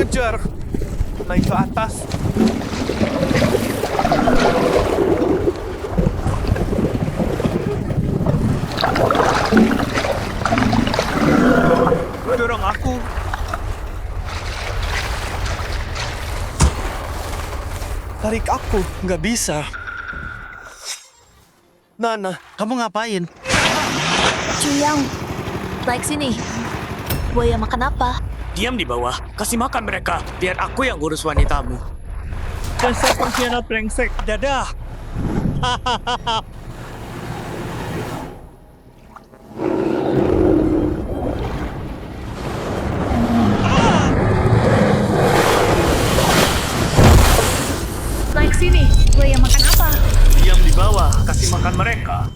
mengejar. Naik ke atas. Dorong aku. Tarik aku, nggak bisa. Nana, kamu ngapain? Chuyang, naik sini. Buaya makan apa? Diam di bawah, kasih makan mereka. Biar aku yang urus wanitamu. Dasar pengkhianat brengsek. Dadah. Naik sini. Buaya makan apa? Diam di bawah, kasih makan mereka.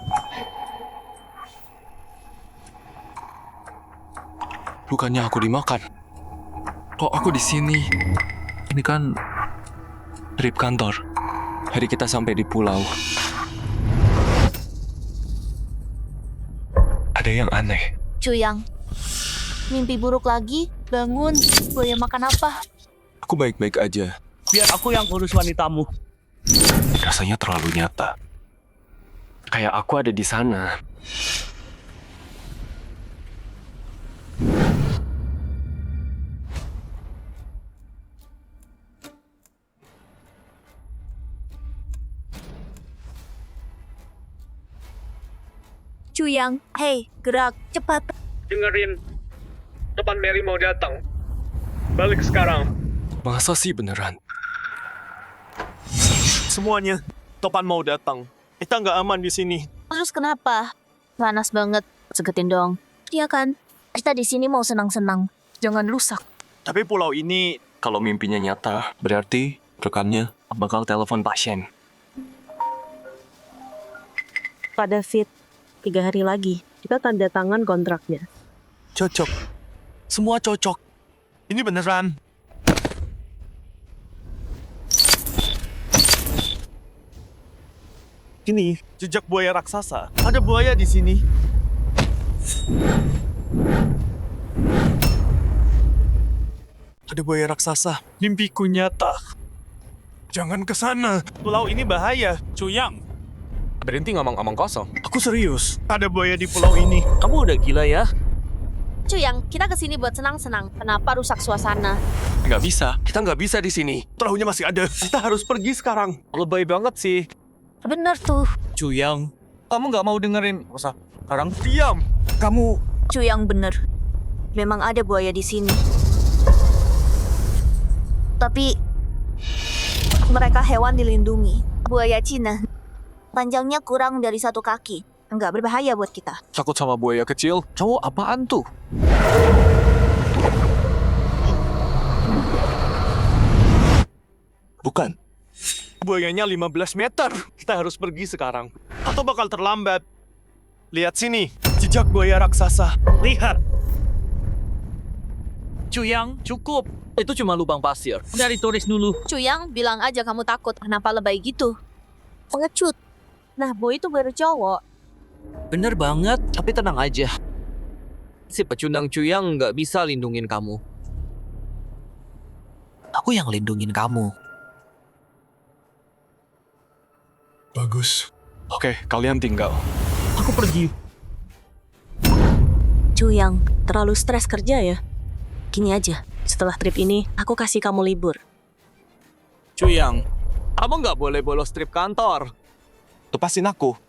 Bukannya aku dimakan. Kok aku di sini? Ini kan trip kantor. Hari kita sampai di pulau. Ada yang aneh. Chuyang, mimpi buruk lagi? Bangun. Buaya makan apa? Aku baik-baik aja. Biar aku yang urus wanitamu. Rasanya terlalu nyata. Kayak aku ada di sana. Chuyang, hei, gerak, cepat. Dengerin. Depan Mary mau datang. Balik sekarang. Masa sih beneran? Semuanya. Topan mau datang. Kita nggak aman di sini. Terus kenapa? Panas banget. Segetin dong. Iya kan? Kita di sini mau senang-senang. Jangan rusak. Tapi pulau ini Kalau mimpinya nyata, berarti rekannya bakal telepon pasien. Pak David, 3 hari lagi, kita tanda tangan kontraknya. cocok. Semua cocok. Ini beneran. Ini jejak buaya raksasa. Ada buaya di sini. Ada buaya raksasa. Mimpiku nyata. Jangan ke sana. Pulau ini bahaya. Chuyang, Berhenti ngomong-ngomong kosong. Aku serius. Ada buaya di pulau ini. kamu udah gila ya? Chuyang, kita kesini buat senang-senang. Kenapa rusak suasana? Nggak bisa. Kita nggak bisa di sini. Perahunya masih ada. Kita harus pergi sekarang. Lebay banget sih. Bener tuh. Chuyang, kamu nggak mau dengerin? Masa sekarang? Diam. Kamu Chuyang bener. Memang ada buaya di sini. Tapi mereka hewan dilindungi. Buaya Cina. Panjangnya kurang dari 1 kaki. Enggak berbahaya buat kita. Takut sama buaya kecil? Cowok apaan tuh? Bukan. buayanya 15 meter. Kita harus pergi sekarang. Atau bakal terlambat. Lihat sini. Jejak buaya raksasa. Lihat. Chuyang, cukup. Itu cuma lubang pasir. Dari turis dulu. Chuyang, bilang aja kamu takut. Kenapa lebay gitu? Pengecut. Nah, Boy itu baru cowok. Bener banget, tapi tenang aja. Si pecundang Chuyang nggak bisa lindungin kamu. Aku yang lindungin kamu. Bagus. Oke, kalian tinggal. Aku pergi. Chuyang, terlalu stres kerja ya? Gini aja, setelah trip ini, aku kasih kamu libur. Chuyang, kamu nggak boleh bolos trip kantor. Lepasin aku.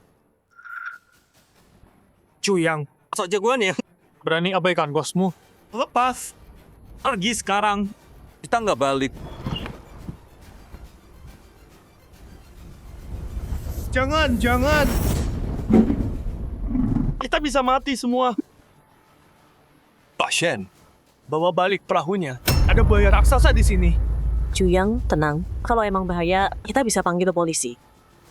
Chuyang, sok jagoan ya. Berani abaikan bosmu. Lepas. Pergi sekarang. Kita nggak balik. Jangan, jangan. Kita bisa mati semua. Pasien. Bawa balik perahunya. Ada buaya raksasa di sini. Chuyang, tenang. Kalau emang bahaya, kita bisa panggil polisi.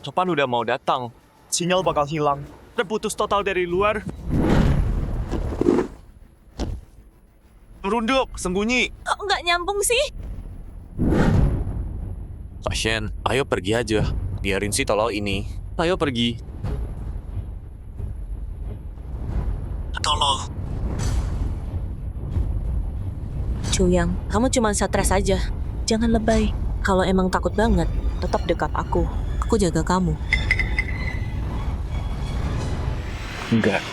Topan udah mau datang. Sinyal bakal hilang. Terputus total dari luar. Merunduk, sembunyi. Kok nggak nyambung sih? Pasien, ayo pergi aja. Biarin si tolol ini. Ayo pergi. Tolong. Chuyang, kamu cuma stres aja. Jangan lebay. Kalau emang takut banget, tetap dekat aku. Aku jaga kamu. Enggak.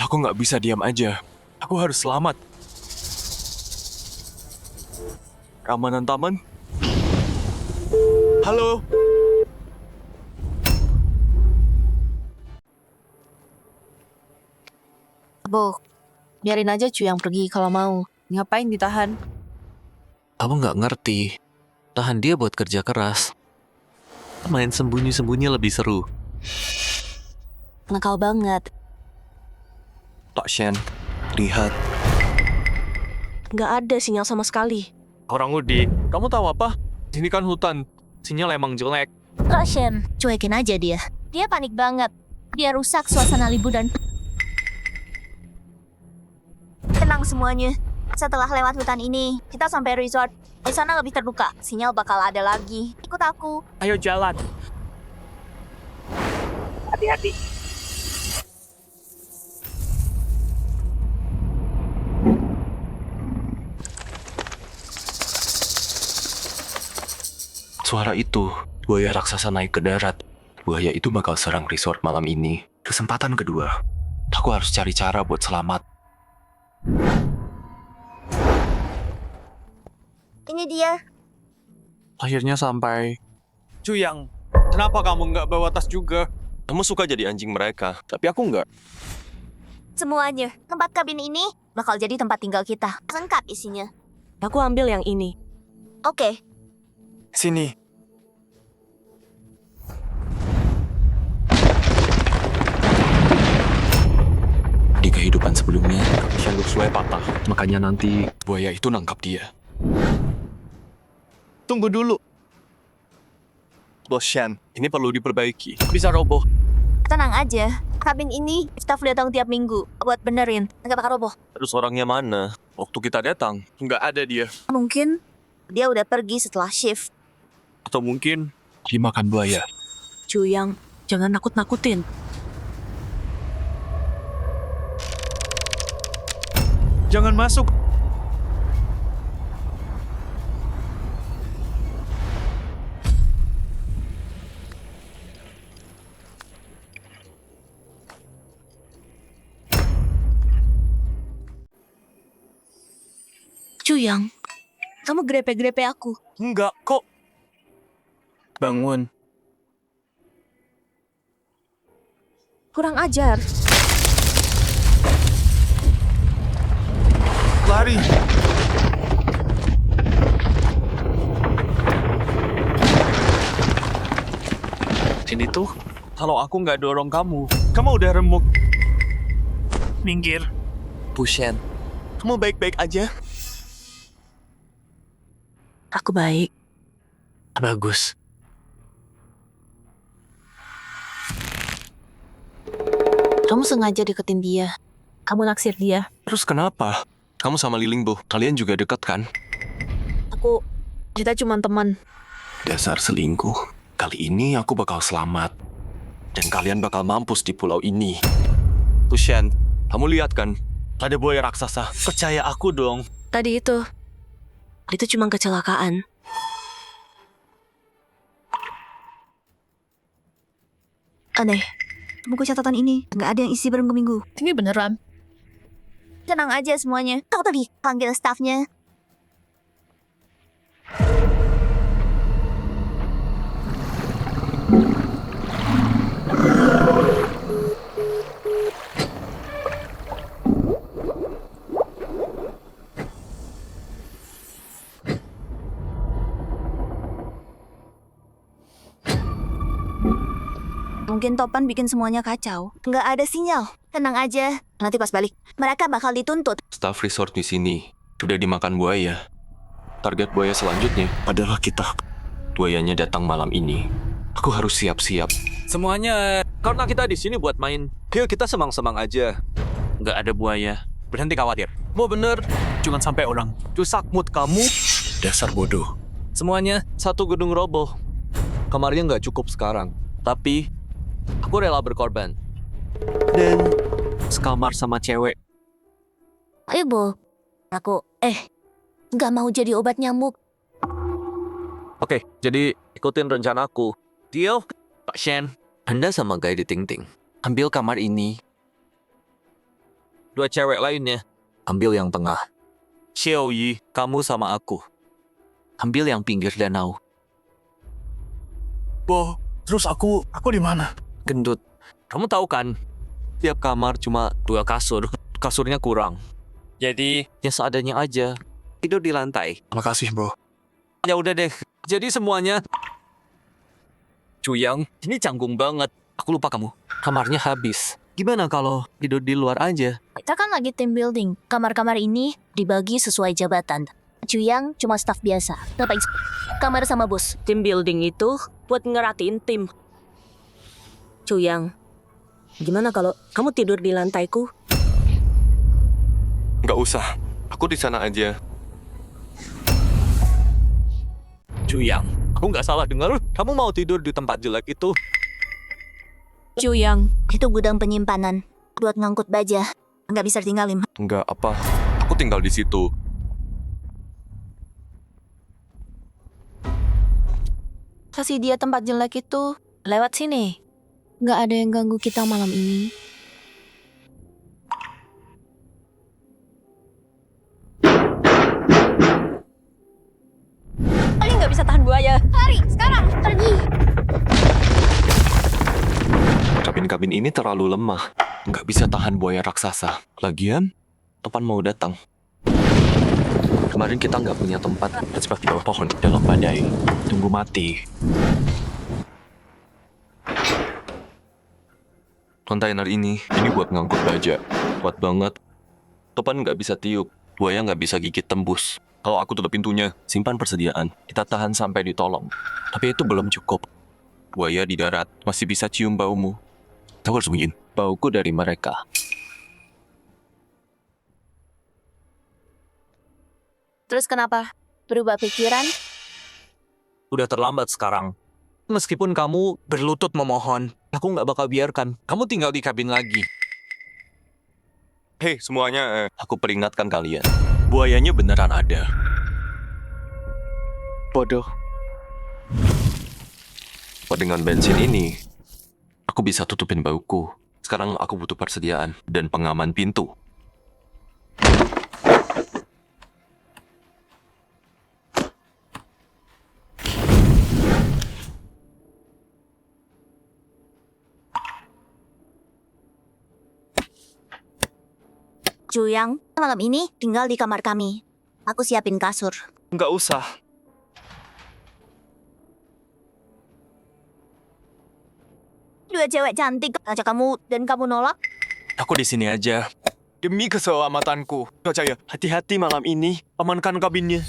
Aku nggak bisa diam aja. Aku harus selamat. Keamanan taman? Halo? Bu, biarin aja Chuyang pergi kalau mau. Ngapain ditahan? Kamu nggak ngerti. Tahan dia buat kerja keras. Main sembunyi-sembunyi lebih seru. Nakal banget. Pak Shen, lihat. Nggak ada sinyal sama sekali. Orang Udi, kamu tahu apa? Sini kan hutan. Sinyal emang jelek. Roshen, cuekin aja dia. Dia panik banget. Dia rusak suasana liburan. Tenang semuanya. Setelah lewat hutan ini, kita sampai resort. Di sana lebih terbuka. Sinyal bakal ada lagi. Ikut aku. Ayo jalan. Hati-hati. Suara itu, buaya raksasa naik ke darat. Buaya itu bakal serang resort malam ini. Kesempatan kedua. Aku harus cari cara buat selamat. Ini dia. Akhirnya sampai. Chuyang, kenapa kamu nggak bawa tas juga? Kamu suka jadi anjing mereka, tapi aku nggak. Semuanya. Tempat kabin ini bakal jadi tempat tinggal kita. Lengkap isinya. Aku ambil yang ini. Oke. Sini. Di kehidupan sebelumnya, Shanduk Sue patah. Makanya nanti buaya itu nangkap dia. Tunggu dulu. Bos Shen, ini perlu diperbaiki. Bisa roboh. Tenang aja. Kabin ini staf datang tiap minggu buat benerin. Nggak bakal roboh. Terus orangnya mana? Waktu kita datang, nggak ada dia. Mungkin dia udah pergi setelah shift. Atau mungkin dimakan buaya. Chuyang, jangan nakut-nakutin. Jangan masuk. Chuyang, kamu grepe-grepe aku. Enggak kok. Bangun. Kurang ajar. Lari. Sini tuh. Kalau aku nggak dorong kamu udah remuk. Minggir. Pushen. Kamu baik-baik aja? Aku baik. Bagus. Kamu sengaja deketin dia. Kamu naksir dia. Terus kenapa? Kamu sama Lilingbo, kalian juga dekat kan? Kita cuma teman. Dasar selingkuh. Kali ini aku bakal selamat. Dan kalian bakal mampus di pulau ini. Tushan, kamu lihat kan? Ada buaya raksasa. Percaya aku dong. Tadi itu cuma kecelakaan. Aneh. Buku catatan ini nggak ada yang isi berminggu-minggu. Ini beneran. Tenang aja semuanya. Kau tadi panggil stafnya. Mungkin Topan bikin semuanya kacau. Nggak ada sinyal. Tenang aja. Nanti pas balik, mereka bakal dituntut. Staff resort di sini sudah dimakan buaya. Target buaya selanjutnya adalah kita. Buayanya datang malam ini. Aku harus siap-siap. Semuanya, karena kita di sini buat main. Yuk kita semang-semang aja. Nggak ada buaya. Berhenti khawatir. Mau bener. Jangan sampai orang cusak mood kamu. Dasar bodoh. Semuanya satu gedung roboh. Kamarnya nggak cukup sekarang. Tapi aku rela berkorban. Dan sekamar sama cewek. Ayo, Bu. nggak mau jadi obat nyamuk. Oke, jadi ikutin rencanaku. Deal? Pak Shen, Anda sama Guy di Ting Ting. Ambil kamar ini. 2 cewek lainnya, ambil yang tengah. Xiao Yi, kamu sama aku. Ambil yang pinggir danau. Bo, terus aku di mana? Gendut, kamu tahu kan? Tiap kamar cuma 2 kasur. Kasurnya kurang. Jadi, Ya seadanya aja. Tidur di lantai. makasih, Bro. Ya udah deh. Jadi semuanya. Cuyang, ini canggung banget. Aku lupa kamu. Kamarnya habis. Gimana kalau tidur di luar aja? Kita kan lagi team building. Kamar-kamar ini dibagi sesuai jabatan. Cuyang cuma staf biasa. Ngapain kamar sama bos? Tim building itu buat ngeratiin tim. Cuyang, gimana kalau kamu tidur di lantaiku? Nggak usah. Aku di sana aja. Cuyang, aku nggak salah dengar. Kamu mau tidur di tempat jelek itu? Cuyang, Itu gudang penyimpanan buat ngangkut baja. Nggak bisa tinggalin. Nggak apa. Aku tinggal di situ. Kasih dia tempat jelek itu. lewat sini. Nggak ada yang ganggu kita malam ini. Kalian nggak bisa tahan buaya. Hari, sekarang, pergi. Kabin-kabin ini terlalu lemah. Nggak bisa tahan buaya raksasa. Lagian, Topan mau datang. Kemarin kita nggak punya tempat. Terjebak di bawah pohon dalam badai. Tunggu mati. Kontainer ini buat ngangkut baja. Kuat banget. Topan nggak bisa tiup. Buaya nggak bisa gigit tembus. Kalau aku tutup pintunya, simpan persediaan. Kita tahan sampai ditolong. Tapi itu belum cukup. Buaya di darat masih bisa cium baumu. Aku harus sembunyiin bauku dari mereka. Terus kenapa? Berubah pikiran? Udah terlambat sekarang. Meskipun kamu berlutut memohon, aku nggak bakal biarkan. Kamu tinggal di kabin lagi. Hei semuanya, aku peringatkan kalian. Buayanya beneran ada. Bodoh. Dengan bensin ini, aku bisa tutupin bauku. Sekarang aku butuh persediaan dan pengaman pintu. Cuyang, malam ini tinggal di kamar kami. Aku siapin kasur. Nggak usah. Dua cewek cantik ajak kamu dan kamu nolak. Aku di sini aja. Demi keselamatanku. Percaya, hati-hati malam ini. Amankan kabinnya.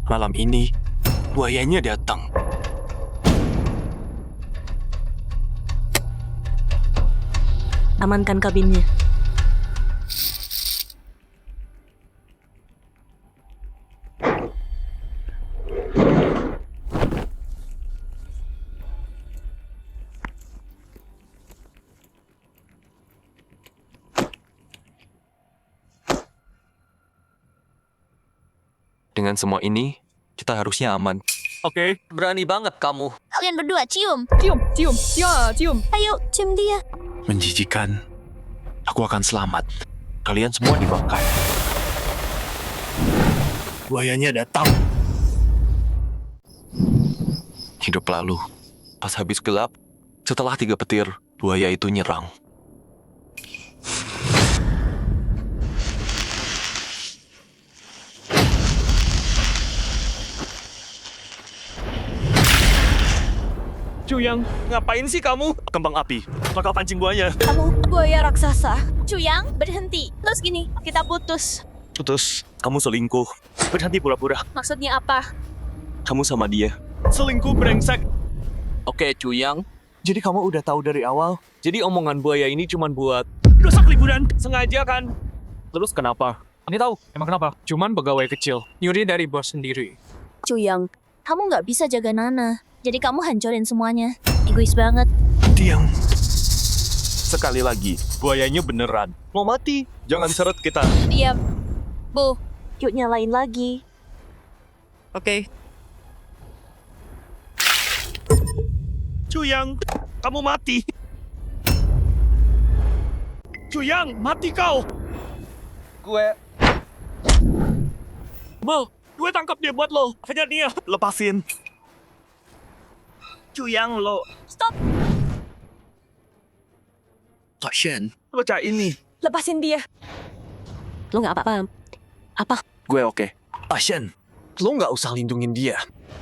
Malam ini, buayanya datang. Amankan kabinnya. Dengan semua ini, kita harusnya aman. Oke, berani banget kamu. Kalian berdua cium. Cium, cium, ya, cium. Ayo, cium dia. Menjijikan. Aku akan selamat. Kalian semua dimakan. Buayanya datang. Hidup lalu. Pas habis gelap, setelah 3 petir, buaya itu nyerang. Cuyang, ngapain sih kamu? Kembang api. Bakal pancing buaya. Kamu buaya raksasa. Cuyang, berhenti. Terus gini, kita putus. Terus, kamu selingkuh. Berhenti pura-pura. Maksudnya apa? Kamu sama dia. Selingkuh brengsek. Oke, Cuyang. Jadi kamu udah tahu dari awal? Jadi omongan buaya ini cuma buat Rusak liburan. sengaja kan? Terus kenapa? Ini tahu, emang kenapa? Cuman pegawai kecil, nyuri dari bos sendiri. Cuyang, kamu nggak bisa jaga Nana. Jadi kamu hancurin semuanya. Egois banget. Diam. Sekali lagi, buayanya beneran. Mau mati, jangan seret kita. Diam. Bu, Yuk nyalain lagi. Oke. Cuyang, kamu mati. Cuyang, mati kau. Gue tangkap dia buat lo. Hajar dia. Lepasin. Cuyang lo. stop. Pak Shen, Baca ini. Lepasin dia. Lo nggak apa-apa. Apa? Gue oke. Pak Shen, lo nggak usah lindungin dia.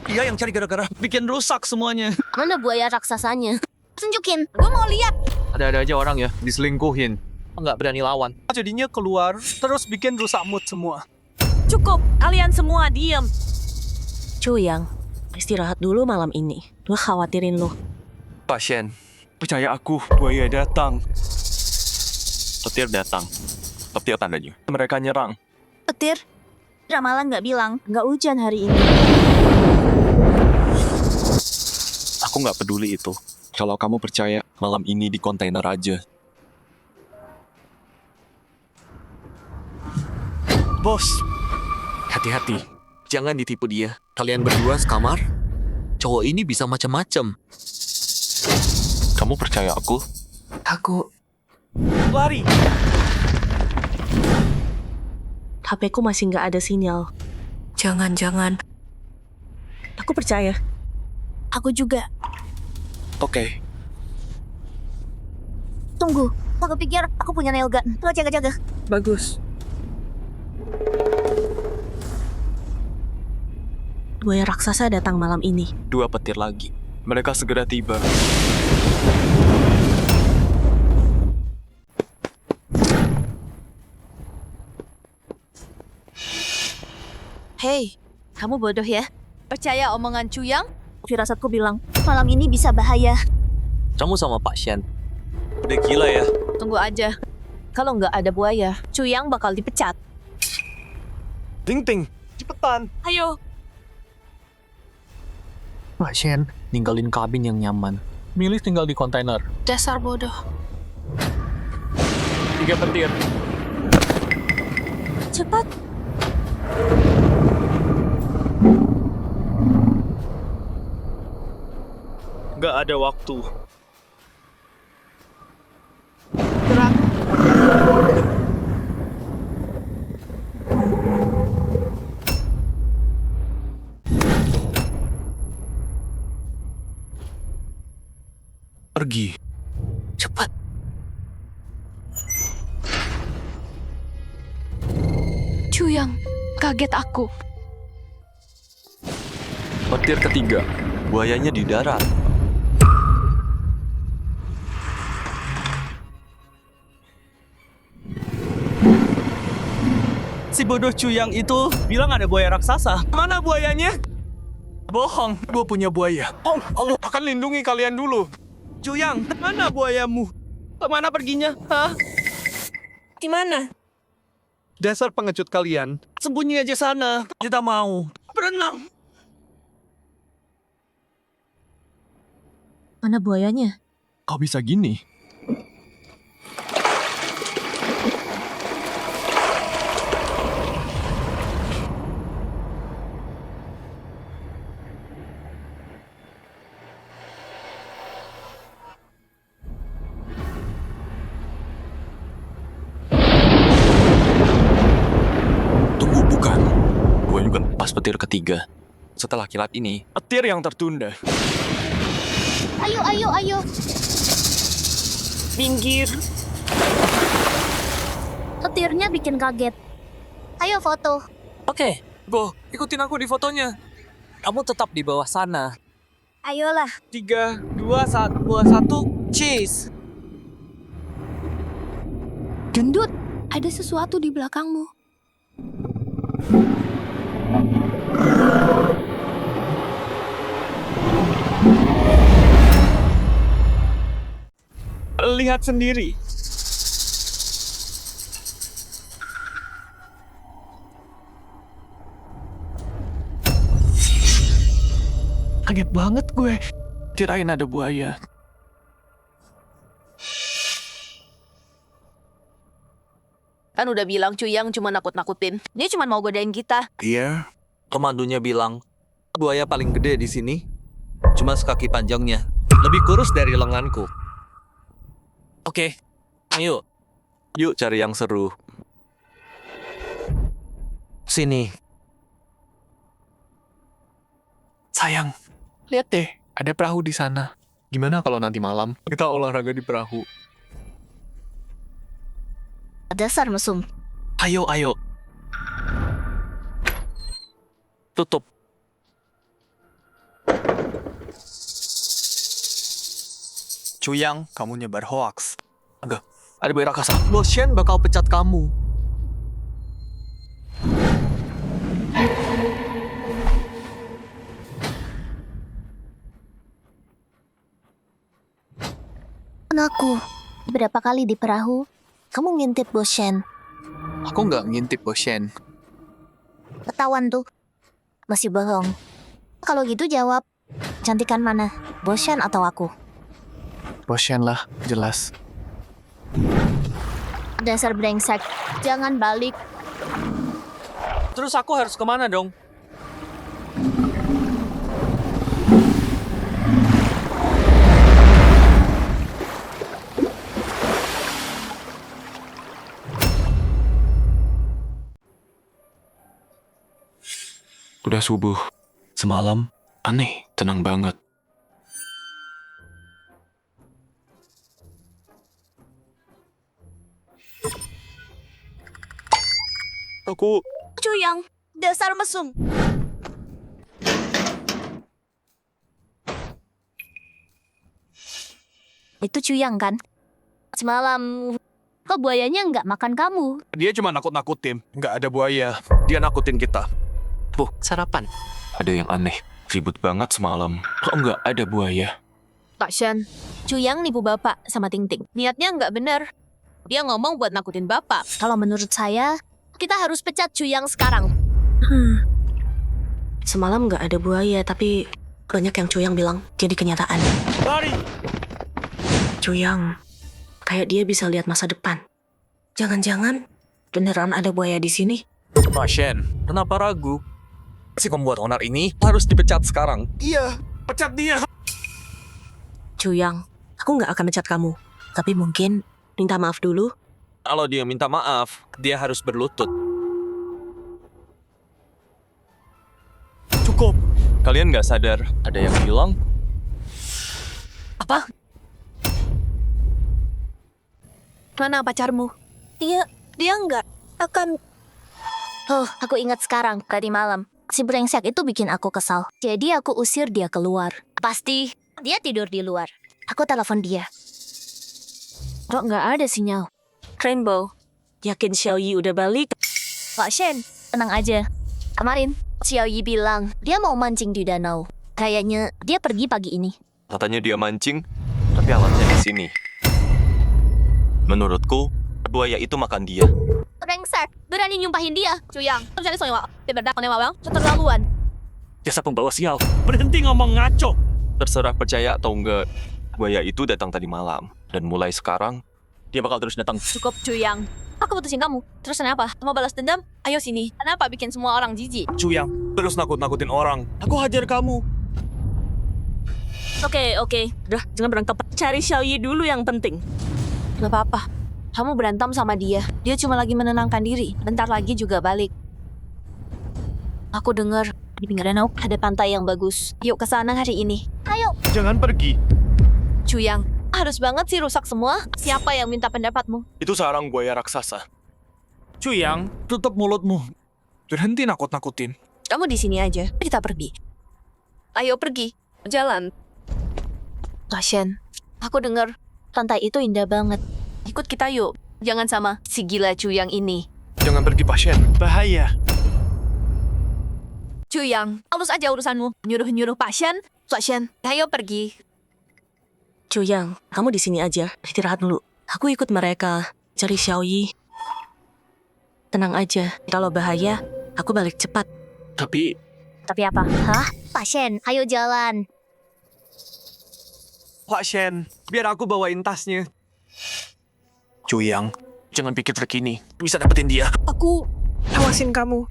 Dia yang cari gara-gara bikin rusak semuanya. Mana buaya raksasanya? Tunjukin. Gue mau lihat. Ada-ada aja orang ya, diselingkuhin. Nggak berani lawan. Jadinya keluar, terus bikin rusak mood semua. Cukup, kalian semua diam. Cuyang, istirahat dulu malam ini. Gue khawatirin lo. Pak Shen, percaya aku, buaya datang. Petir datang. Petir tandanya. Mereka nyerang. Petir. Ramalan nggak bilang nggak hujan hari ini. Aku nggak peduli itu. Kalau kamu percaya, malam ini di kontainer aja. Bos, hati-hati. Jangan ditipu dia. Kalian berdua sekamar. Cowok ini bisa macam-macam. Kamu percaya aku? Aku lari. HP-ku masih nggak ada sinyal. Jangan-jangan. Aku percaya. Aku juga. Oke. Tunggu. Aku pikir aku punya nail gun. Lo jaga-jaga. Bagus. Buaya raksasa datang malam ini. 2 petir lagi. Mereka segera tiba. Hei, kamu bodoh ya? Percaya omongan Cuyang? Firasatku bilang, malam ini bisa bahaya. Kamu sama Pak Shen. Udah gila ya. Tunggu aja. Kalau nggak ada buaya, Cuyang bakal dipecat. Ting-ting, cepetan. Ayo. Pak Shen, ninggalin kabin yang nyaman. Milih tinggal di kontainer. Dasar bodoh. 3 petir. Cepat. Gak ada waktu. Gerak. Pergi. Cepat. Cuyang, kaget aku. Petir ketiga. Buayanya di darat. Si bodoh Cuyang itu bilang ada buaya raksasa. Mana buayanya? Bohong, gue punya buaya. Allah akan lindungi kalian dulu. Cuyang, mana buayamu? Kemana perginya? Hah? Di mana? Dasar pengecut kalian. Sembunyi aja sana. Kita mau berenang. Mana buayanya? Kau bisa gini? Tunggu, bukan. Buayanya bukan pas petir ketiga. Setelah kilat ini, petir yang tertunda. Ayo, ayo, ayo. Minggir. Petirnya bikin kaget. Ayo foto. Oke, Bo, ikutin aku di fotonya. Kamu tetap di bawah sana. Ayolah. 3, 2, 1, cheese. Gendut, ada sesuatu di belakangmu. Lihat sendiri. Kaget banget gue. Kirain ada buaya. Kan udah bilang Cuyang cuma nakut-nakutin. Dia cuma mau godain kita. Iya. Komandonya bilang, buaya paling gede di sini. Cuma sekaki panjangnya. Lebih kurus dari lenganku. Oke, ayo. Yuk cari yang seru. Sini. Sayang, lihat deh, ada perahu di sana. Gimana kalau nanti malam kita olahraga di perahu? Dasar mesum. Ayo, ayo. Tutup. Cuyang, kamu nyebar hoaks. Agak, ada buaya raksasa. Bos Shen bakal pecat kamu. Aku berapa kali di perahu? Kamu ngintip Bos Shen. Aku nggak ngintip, Bos Shen. Ketahuan tuh. Masih bohong. Kalau gitu jawab. Cantikan mana? Bos Shen atau aku? Bos Shen lah, jelas. Dasar brengsek. Jangan balik. Terus aku harus kemana dong? Udah subuh. Semalam, aneh, tenang banget. Aku Cuyang. Dasar mesum. Itu Cuyang kan? Semalam kok buayanya nggak makan kamu? dia cuma nakut-nakutin. Nggak ada buaya. Dia nakutin kita. Bu, sarapan. Ada yang aneh. Ribut banget semalam. Kok nggak ada buaya? Pak Shen, Cuyang nipu bapak sama Ting Ting. Niatnya nggak bener. Dia ngomong buat nakutin bapak. Kalau menurut saya, kita harus pecat Cuyang sekarang. Semalam nggak ada buaya, tapi banyak yang Cuyang bilang jadi kenyataan. Lari! Cuyang, kayak dia bisa lihat masa depan. Jangan-jangan beneran ada buaya di sini? Pak Shen, kenapa ragu? Si pembuat onar ini harus dipecat sekarang. Iya, pecat dia. Cuyang, aku nggak akan mecat kamu. Tapi mungkin minta maaf dulu. Kalau dia minta maaf, dia harus berlutut. Cukup. Kalian nggak sadar ada yang hilang? Apa? Mana pacarmu? Dia nggak akan... Oh, aku ingat sekarang, tadi malam. Si brengsek itu bikin aku kesal. Jadi aku usir dia keluar. Pasti dia tidur di luar. Aku telepon dia. Kok nggak ada sinyal? Rainbow, yakin Xiao Yi udah balik? Pak Shen, tenang aja. Kemarin, Xiao Yi bilang dia mau mancing di danau. Kayaknya dia pergi pagi ini. Katanya dia mancing, tapi alatnya di sini. Menurutku, buaya itu makan dia. Brengsek, berani nyumpahin dia. Cuyang, terjadi soalnya dia berdakwaan bang. Keterlaluan. Jasa pembawa sial. Berhenti ngomong ngaco. Terserah percaya atau enggak, buaya itu datang tadi malam. Dan mulai sekarang, dia bakal terus datang. Cukup Cuyang. Aku putusin kamu. Terus kenapa? Mau balas dendam? Ayo sini. Kenapa bikin semua orang jijik? Cuyang, terus nakut-nakutin orang. Aku hajar kamu. Oke. Udah, jangan berantem. Cari Xiao Yi dulu yang penting. Gak apa-apa. Kamu berantem sama dia. Dia cuma lagi menenangkan diri. Bentar lagi juga balik. Aku dengar di pinggir danau ada pantai yang bagus. Yuk ke sana hari ini. Ayo. Jangan pergi. Cuyang, harus banget sih rusak semua. Siapa yang minta pendapatmu? Itu sarang buaya raksasa. Cuyang, tutup mulutmu. Berhenti nakut-nakutin. Kamu di sini aja. Kita pergi. Ayo pergi. Jalan. Tashen, aku dengar pantai itu indah banget. Ikut kita yuk. Jangan sama si gila Cuyang ini. Jangan pergi, Pak Shen. Bahaya. Cuyang, halus aja urusanmu. Nyuruh-nyuruh Pak Shen. Ayo pergi. Cuyang, kamu di sini aja. Istirahat dulu. Aku ikut mereka cari Xiao Yi. Tenang aja. Kalau bahaya, aku balik cepat. Tapi Tapi apa? Hah? Pak Shen, ayo jalan. Pak Shen, biar aku bawain tasnya. Cuyang, Jangan pikir trik ini bisa dapetin dia. Aku awasin kamu.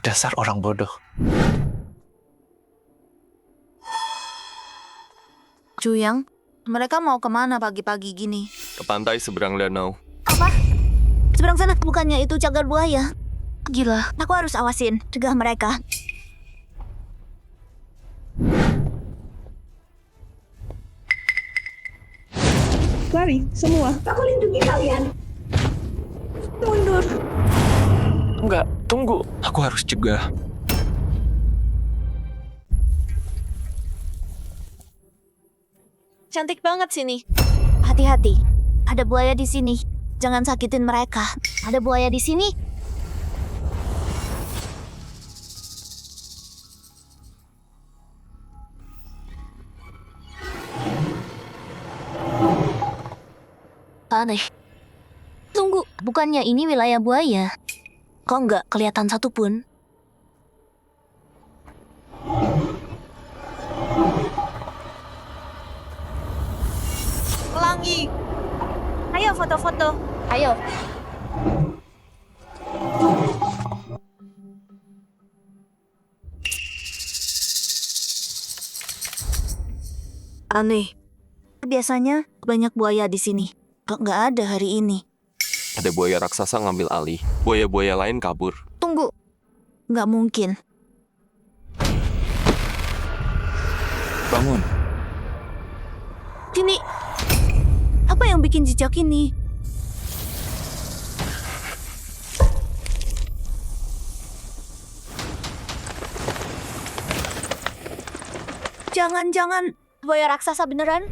Dasar orang bodoh. Juyang, mereka mau kemana pagi-pagi gini? Ke pantai seberang danau. Apa? Seberang sana, bukannya itu cagar buaya? Gila, aku harus awasin, cegah mereka. Lari, semua. Aku lindungi kalian. Mundur. Enggak, tunggu. Aku harus cegah. Cantik banget sini. Hati-hati, ada buaya di sini. Jangan sakitin mereka. Ada buaya di sini. Aneh. Tunggu, bukannya ini wilayah buaya? Kok nggak kelihatan satupun? Pelangi. Ayo foto-foto. Ayo. Aneh. Biasanya banyak buaya di sini. Kok nggak ada hari ini? Ada buaya raksasa ngambil alih. Buaya-buaya lain kabur. Tunggu. Nggak mungkin. Bangun. Sini. Apa yang bikin jejak ini? Jangan-jangan buaya raksasa beneran?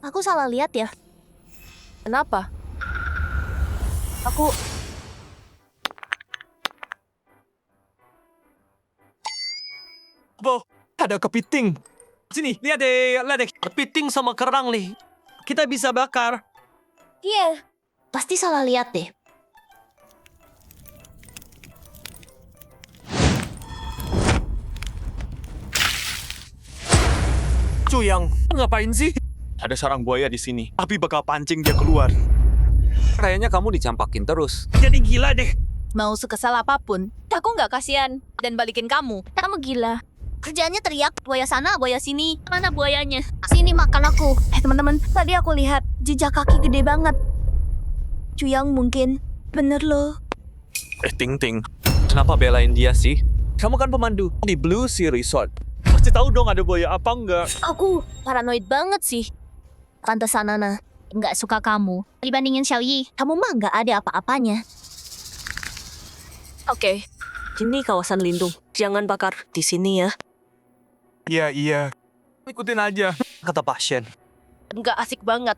Aku salah lihat ya. Kenapa? Aku Bo, ada kepiting. Sini, lihat deh, kepiting sama kerang nih. Kita bisa bakar. Iya. Pasti salah lihat deh. Cuyang, ngapain sih? Ada sarang buaya di sini. Api bakal pancing dia keluar. Kayaknya kamu dicampakin terus. Jadi gila deh. Mau sekesal apapun, aku nggak kasihan dan balikin kamu. Kamu gila. Kerjaannya teriak, buaya sana, buaya sini. Mana buayanya? Sini makan aku. Teman-teman, tadi aku lihat jejak kaki gede banget. Cuyang mungkin. Bener loh. Ting Ting, kenapa belain dia sih? Kamu kan pemandu di Blue Sea Resort. Pasti tahu dong ada buaya apa enggak. Aku paranoid banget sih. Tante Sanana, nggak suka kamu. Dibandingin Xiaoyi, kamu mah nggak ada apa-apanya. Oke. Ini kawasan lindung. Jangan bakar di sini ya. Iya. Ikutin aja. Kata pasien. Nggak asik banget.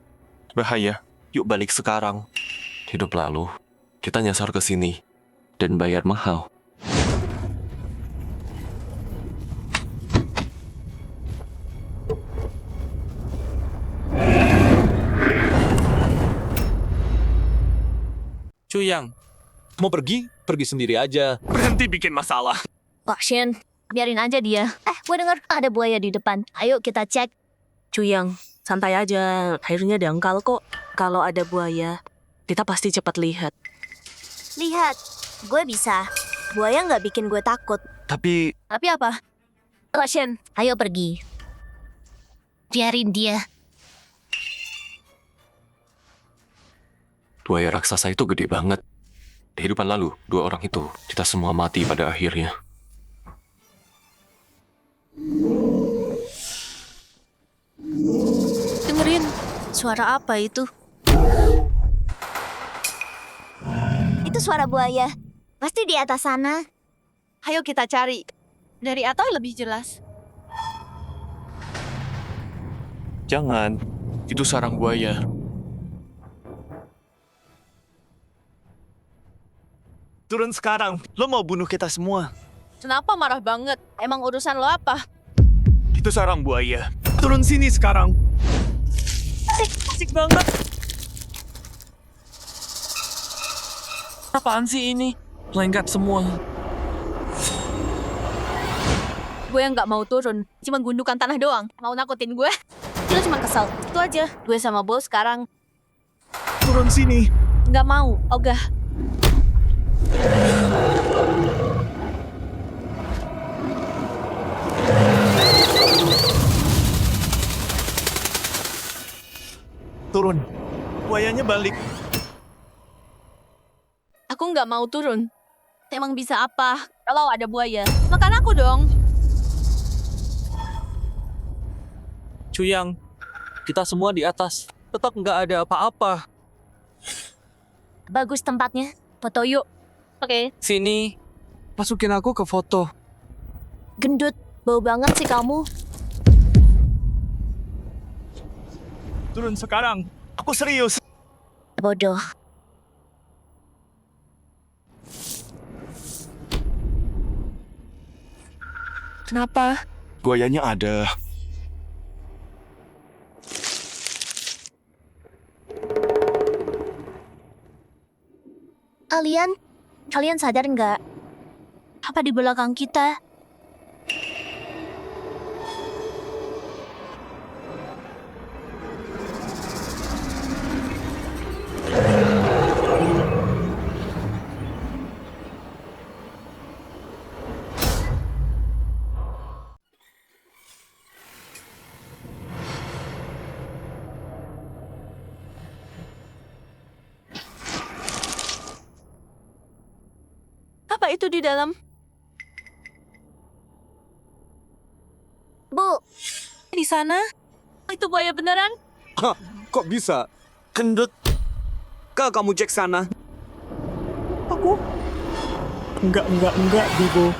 Bahaya. Yuk balik sekarang. Hidup lalu, kita nyasar ke sini dan bayar mahal. Cuyang, mau pergi? Pergi sendiri aja. Berhenti bikin masalah. Pak Shen, biarin aja dia. Gue dengar ada buaya di depan. Ayo kita cek. Cuyang, santai aja. Airnya dangkal kok. Kalau ada buaya, kita pasti cepat lihat. Lihat, gue bisa. Buaya nggak bikin gue takut. Tapi Tapi apa? Pak Shen, ayo pergi. Biarin dia. buaya raksasa itu gede banget. Di kehidupan lalu, dua orang itu, kita semua mati pada akhirnya. Dengerin, suara apa itu? Itu suara buaya. Pasti di atas sana. Ayo kita cari. Dari Atoy lebih jelas. Jangan, itu sarang buaya. Turun sekarang. Lo mau bunuh kita semua. Kenapa marah banget? Emang urusan lo apa? Itu sarang buaya. Turun sini sekarang. Asik banget. Apaan sih ini? Lengkap semua. Gue yang nggak mau turun, cuma gundukan tanah doang. Mau nakutin gue? Dia cuma kesal. Itu aja. Gue sama bos sekarang Turun sini. nggak mau, ogah. Turun. Buayanya balik. Aku nggak mau turun. Emang bisa apa? Kalau ada buaya, makan aku dong. Cuyang, kita semua di atas. Tetap nggak ada apa-apa. Bagus tempatnya. Foto yuk. Oke. Sini, masukin aku ke foto. Gendut. Bau banget sih kamu. Turun sekarang. Aku serius. Bodoh. Kenapa? Buayanya ada. Kalian sadar nggak? Apa di belakang kita? Apa itu di dalam? Bu, Di sana? Itu buaya beneran? Kok bisa? Gendut. Kamu cek sana. Aku? Enggak, Bibo.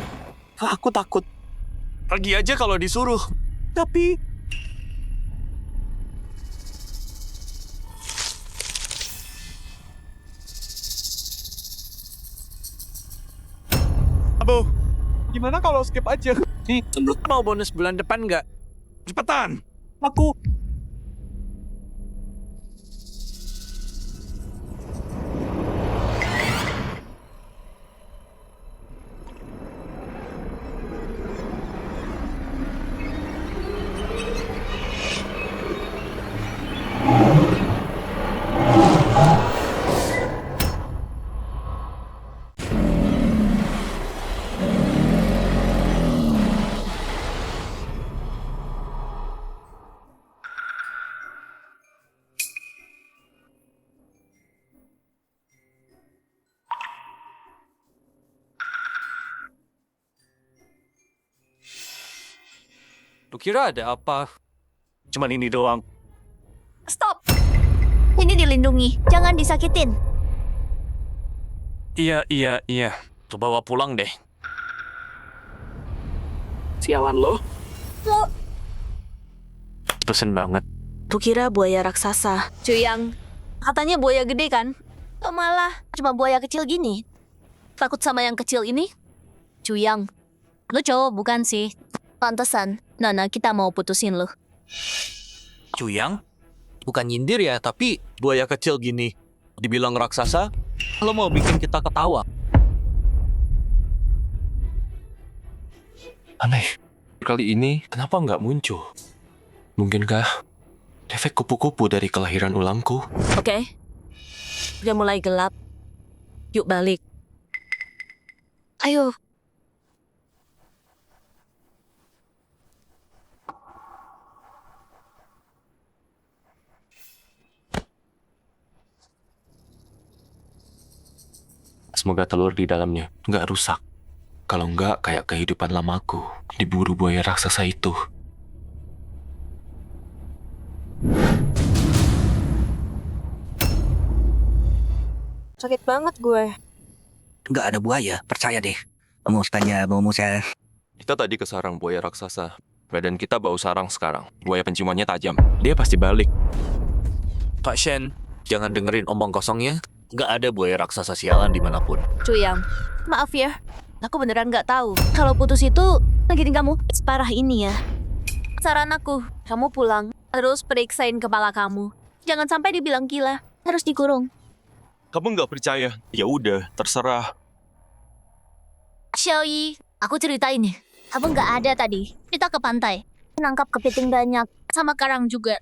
Aku takut. Pergi aja kalau disuruh. Tapi... Abo, gimana kalau skip aja? Mau bonus bulan depan nggak? Cepetan. Aku... Lu kira ada apa? Cuman ini doang. stop. Ini dilindungi. Jangan disakitin. Iya. Tuh bawa pulang deh. Sialan lo. Pesen banget. Kukira buaya raksasa. Cuyang, katanya buaya gede kan? Kok malah cuma buaya kecil gini? Takut sama yang kecil ini? Cuyang, lu cowok bukan sih? Pantesan, Nana kita mau putusin lu. Cuyang? Bukan nyindir ya, tapi buaya kecil gini. Dibilang raksasa, lo mau bikin kita ketawa. Aneh. Kali ini kenapa nggak muncul? Mungkinkah efek kupu-kupu dari kelahiran ulangku? Oke. Udah mulai gelap. Yuk balik. Ayo. Semoga telur di dalamnya nggak rusak. Kalau nggak, kayak kehidupan lamaku diburu buaya raksasa itu. Sakit banget gue. Nggak ada buaya, percaya deh. Kamu tanya mau saya. Kita tadi ke sarang buaya raksasa. Badan kita bau sarang sekarang. Buaya penciumannya tajam. Dia pasti balik. Kak Shen, jangan dengerin omong kosongnya. Nggak ada buaya raksasa sialan dimanapun. Cuyang, maaf ya. Aku beneran nggak tahu. Kalau putus itu, lagi kamu separah ini ya. Saran aku, kamu pulang, terus periksain kepala kamu. Jangan sampai dibilang gila, harus dikurung. Kamu nggak percaya? Ya udah, terserah. Xiaoyi, aku ceritain ya. Kamu nggak ada tadi. Kita ke pantai. Nangkap kepiting banyak. Sama karang juga.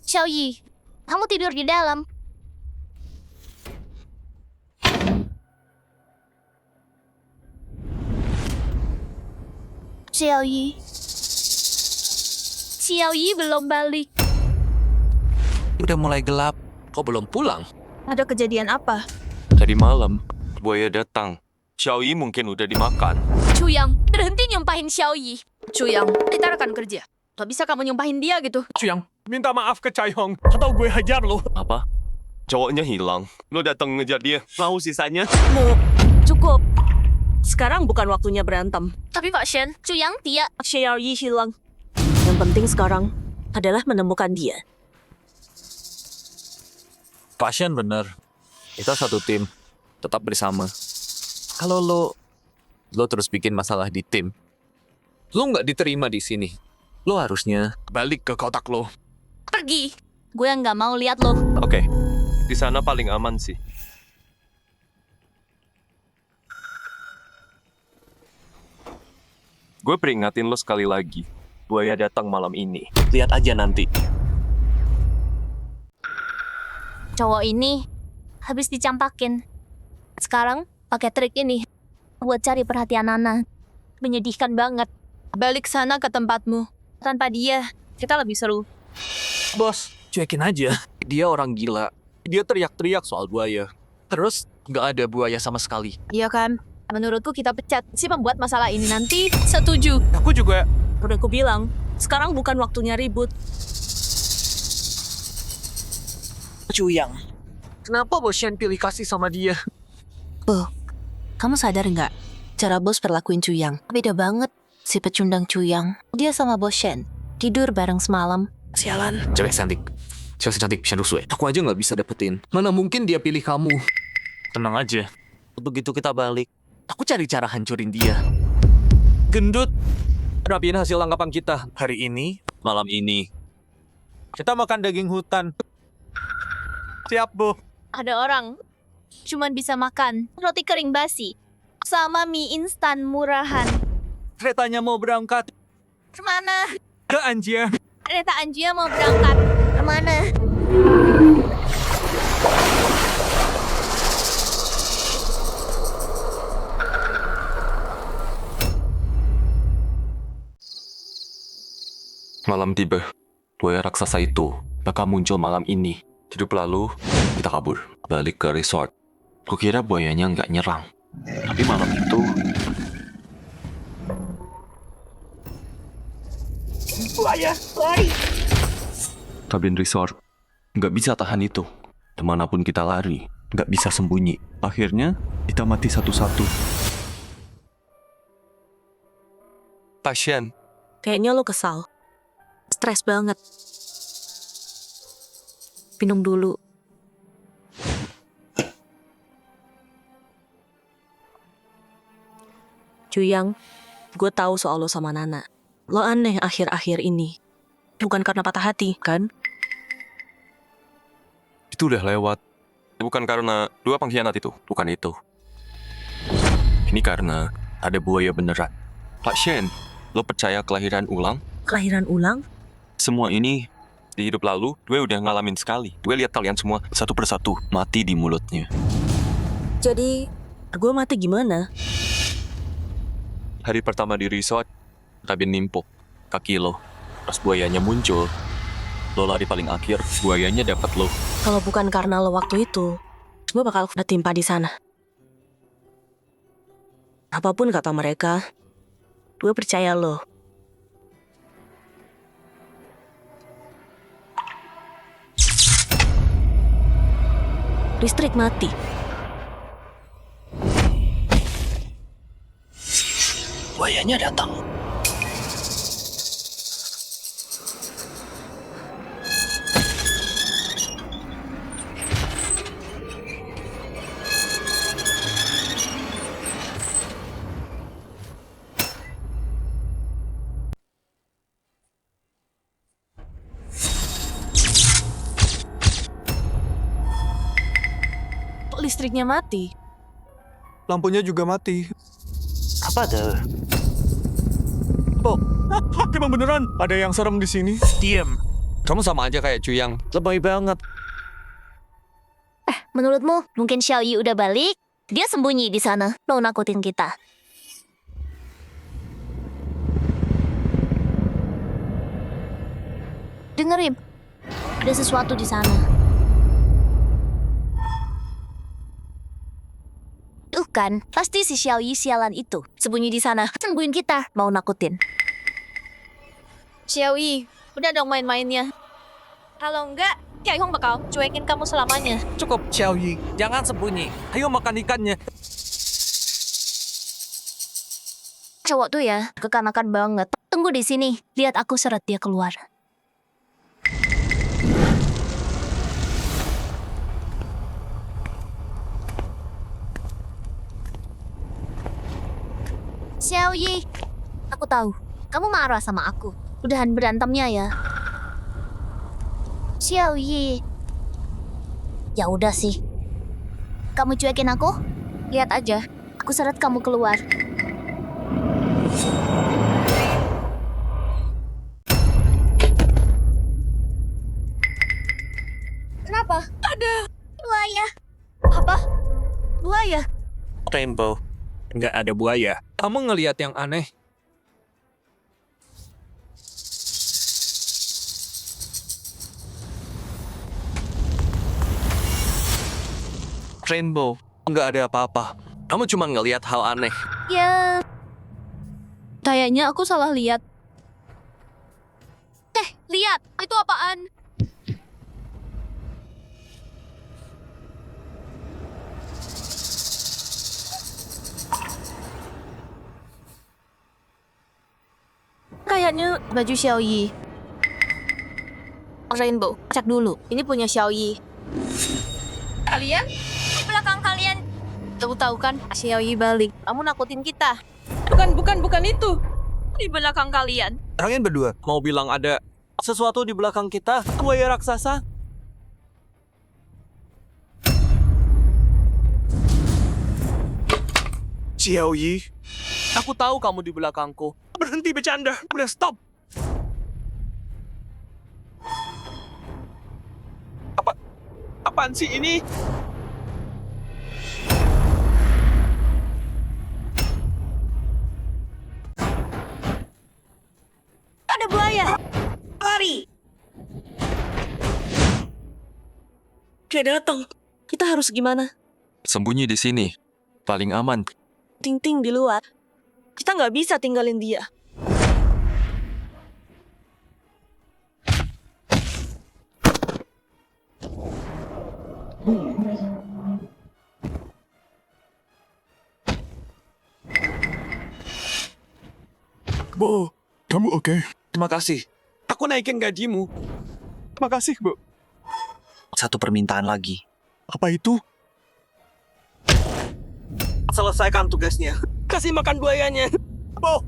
Xiaoyi, kamu tidur di dalam. Xiaoyi. Xiaoyi belum balik. Udah mulai gelap. Kok belum pulang? Ada kejadian apa? Tadi malam, buaya datang. Xiaoyi mungkin udah dimakan. Chuyang, berhenti nyumpahin Xiaoyi. Chuyang, kita rekan kerja. Gak bisa kamu nyumpahin dia gitu. Chuyang, minta maaf ke Chaihong. Atau gue hajar lo. Apa? Cowoknya hilang. Lo datang ngejar dia. Mau sisanya? Cukup. Sekarang bukan waktunya berantem. Tapi Pak Shen, Chuyang dia. Xiaoyi hilang. Yang penting sekarang adalah menemukan dia. Pasien bener. Kita satu tim. Tetap bersama. Kalau lo terus bikin masalah di tim, lo nggak diterima di sini. Lo harusnya Balik ke kotak lo. Pergi. Gue nggak mau lihat lo. Oke. Di sana paling aman sih. Gue peringatin lo sekali lagi. Buaya datang malam ini. Lihat aja nanti. Cowok ini habis dicampakin. Sekarang pakai trik ini buat cari perhatian Nana. Menyedihkan banget. Balik sana ke tempatmu. Tanpa dia, kita lebih seru. bos, cuekin aja. Dia orang gila. Dia teriak-teriak soal buaya. Terus nggak ada buaya sama sekali. Iya kan? Menurutku kita pecat si pembuat masalah ini nanti. Setuju. Aku juga. Udah aku bilang, sekarang bukan waktunya ribut. Chuyang. Kenapa bos Shen pilih kasih sama dia? Kamu sadar nggak? Cara bos perlakuin Chuyang beda banget. Si pecundang Chuyang, dia sama bos Shen tidur bareng semalam. Sialan. Cewek cantik. Cewek cantik Shen Rusue. Aku aja nggak bisa dapetin. Mana mungkin dia pilih kamu? Tenang aja. Begitu kita balik, aku cari cara hancurin dia. Gendut. Rapiin hasil tangkapan kita. Hari ini, Malam ini. kita makan daging hutan. Siap, Bu. Ada orang cuman bisa makan roti kering basi sama mie instan murahan. Keretanya mau berangkat Kemana? ke Anjia. Kereta Anjia mau berangkat. Kemana? Malam tiba. Buaya raksasa itu bakal muncul malam ini. Hidup lalu, kita kabur. Balik ke resort. Kukira buayanya nggak nyerang. Tapi malam itu... Buaya, lari. Kabin resort nggak bisa tahan itu. Kemanapun kita lari, nggak bisa sembunyi. Akhirnya, kita mati satu-satu. Pasien, Kayaknya lo kesal. Stres banget. Minum dulu. Chuyang, gue tahu soal lo sama Nana. Lo aneh akhir-akhir ini. Bukan karena patah hati, kan? itu udah lewat. Bukan karena dua pengkhianat itu, bukan itu. Ini karena ada buaya beneran. Pak Shen, lo percaya kelahiran ulang? Kelahiran ulang? Semua ini di hidup lalu, gue udah ngalamin sekali. Gue lihat kalian semua satu persatu mati di mulutnya. Jadi, gue mati gimana? Hari pertama di resort, kabin nimpuk kaki lo. Pas buayanya muncul, lo lari paling akhir, buayanya dapat lo. Kalau bukan karena lo waktu itu, gue bakal ketimpa di sana. Apapun kata mereka, gue percaya lo. Listrik mati. Buayanya datang. Listriknya mati. Lampunya juga mati. Apa tuh? Emang beneran ada yang serem di sini? Diam. Kamu sama aja kayak Cuyang. Lebay banget. Menurutmu, mungkin Xiaoyi udah balik? Dia sembunyi di sana, mau nakutin kita. Dengerin, ada sesuatu di sana. Tuh kan, pasti si Xiaoyi sialan itu. Sembunyi di sana, tungguin kita, mau nakutin. Xiaoyi, udah dong main-mainnya. Kalau enggak, Xiaoyi bakal cuekin kamu selamanya. Cukup, Xiaoyi. Jangan sembunyi. Ayo makan ikannya. Cowok tuh ya, kekanakan banget. Tunggu di sini, lihat aku seret dia keluar. Xiaoyi, aku tahu, kamu marah sama aku. Udahan berantemnya ya. Xiaoyi. Ya udah sih. Kamu cuekin aku? Lihat aja, aku seret kamu keluar. Kenapa? Ada buaya. Apa? Buaya? Rainbow. Nggak ada buaya. Kamu ngelihat yang aneh? Rainbow. Nggak ada apa-apa. Kamu cuma ngelihat hal aneh. Ya, kayaknya aku salah lihat. Lihat, itu apaan? Kayaknya baju Xiaoyi. Rainbow, cek dulu. Ini punya Xiaoyi. Kalian? Di belakang kalian. Kamu tahu kan, Xiaoyi balik. Kamu nakutin kita. Bukan itu. Di belakang kalian. Kalian berdua mau bilang ada sesuatu di belakang kita? Buaya raksasa? Xiaoyi, aku tahu kamu di belakangku. Berhenti bercanda. Udah stop. Apaan sih ini? Ada buaya. Lari. Dia datang. Kita harus gimana? Sembunyi di sini. Paling aman. Ting-ting di luar. Kita nggak bisa tinggalin dia. Bu, kamu oke? Terima kasih. Aku naikin gajimu. Terima kasih, Bu. Satu permintaan lagi. Apa itu? Selesaikan tugasnya. Kasih makan buayanya. Bo.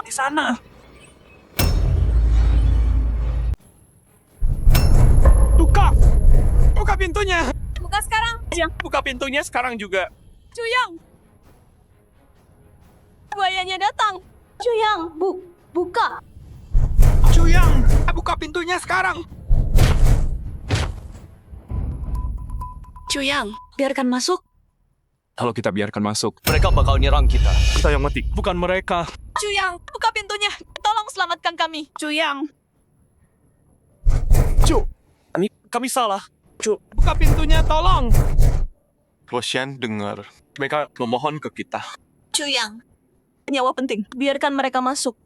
Di sana. Buka pintunya. Buka sekarang. Buka pintunya sekarang juga. Cuyang. Buayanya datang. Cuyang, buka. Cuyang, buka pintunya sekarang. Cuyang, biarkan masuk. Kalau kita biarkan masuk, Mereka bakal nyerang kita. Kita yang mati, bukan mereka. Cuyang, buka pintunya. Tolong selamatkan kami. Cuyang. Kami salah. Buka pintunya, tolong. Roshan dengar. Mereka memohon ke kita. Cuyang. Nyawa penting. Biarkan mereka masuk.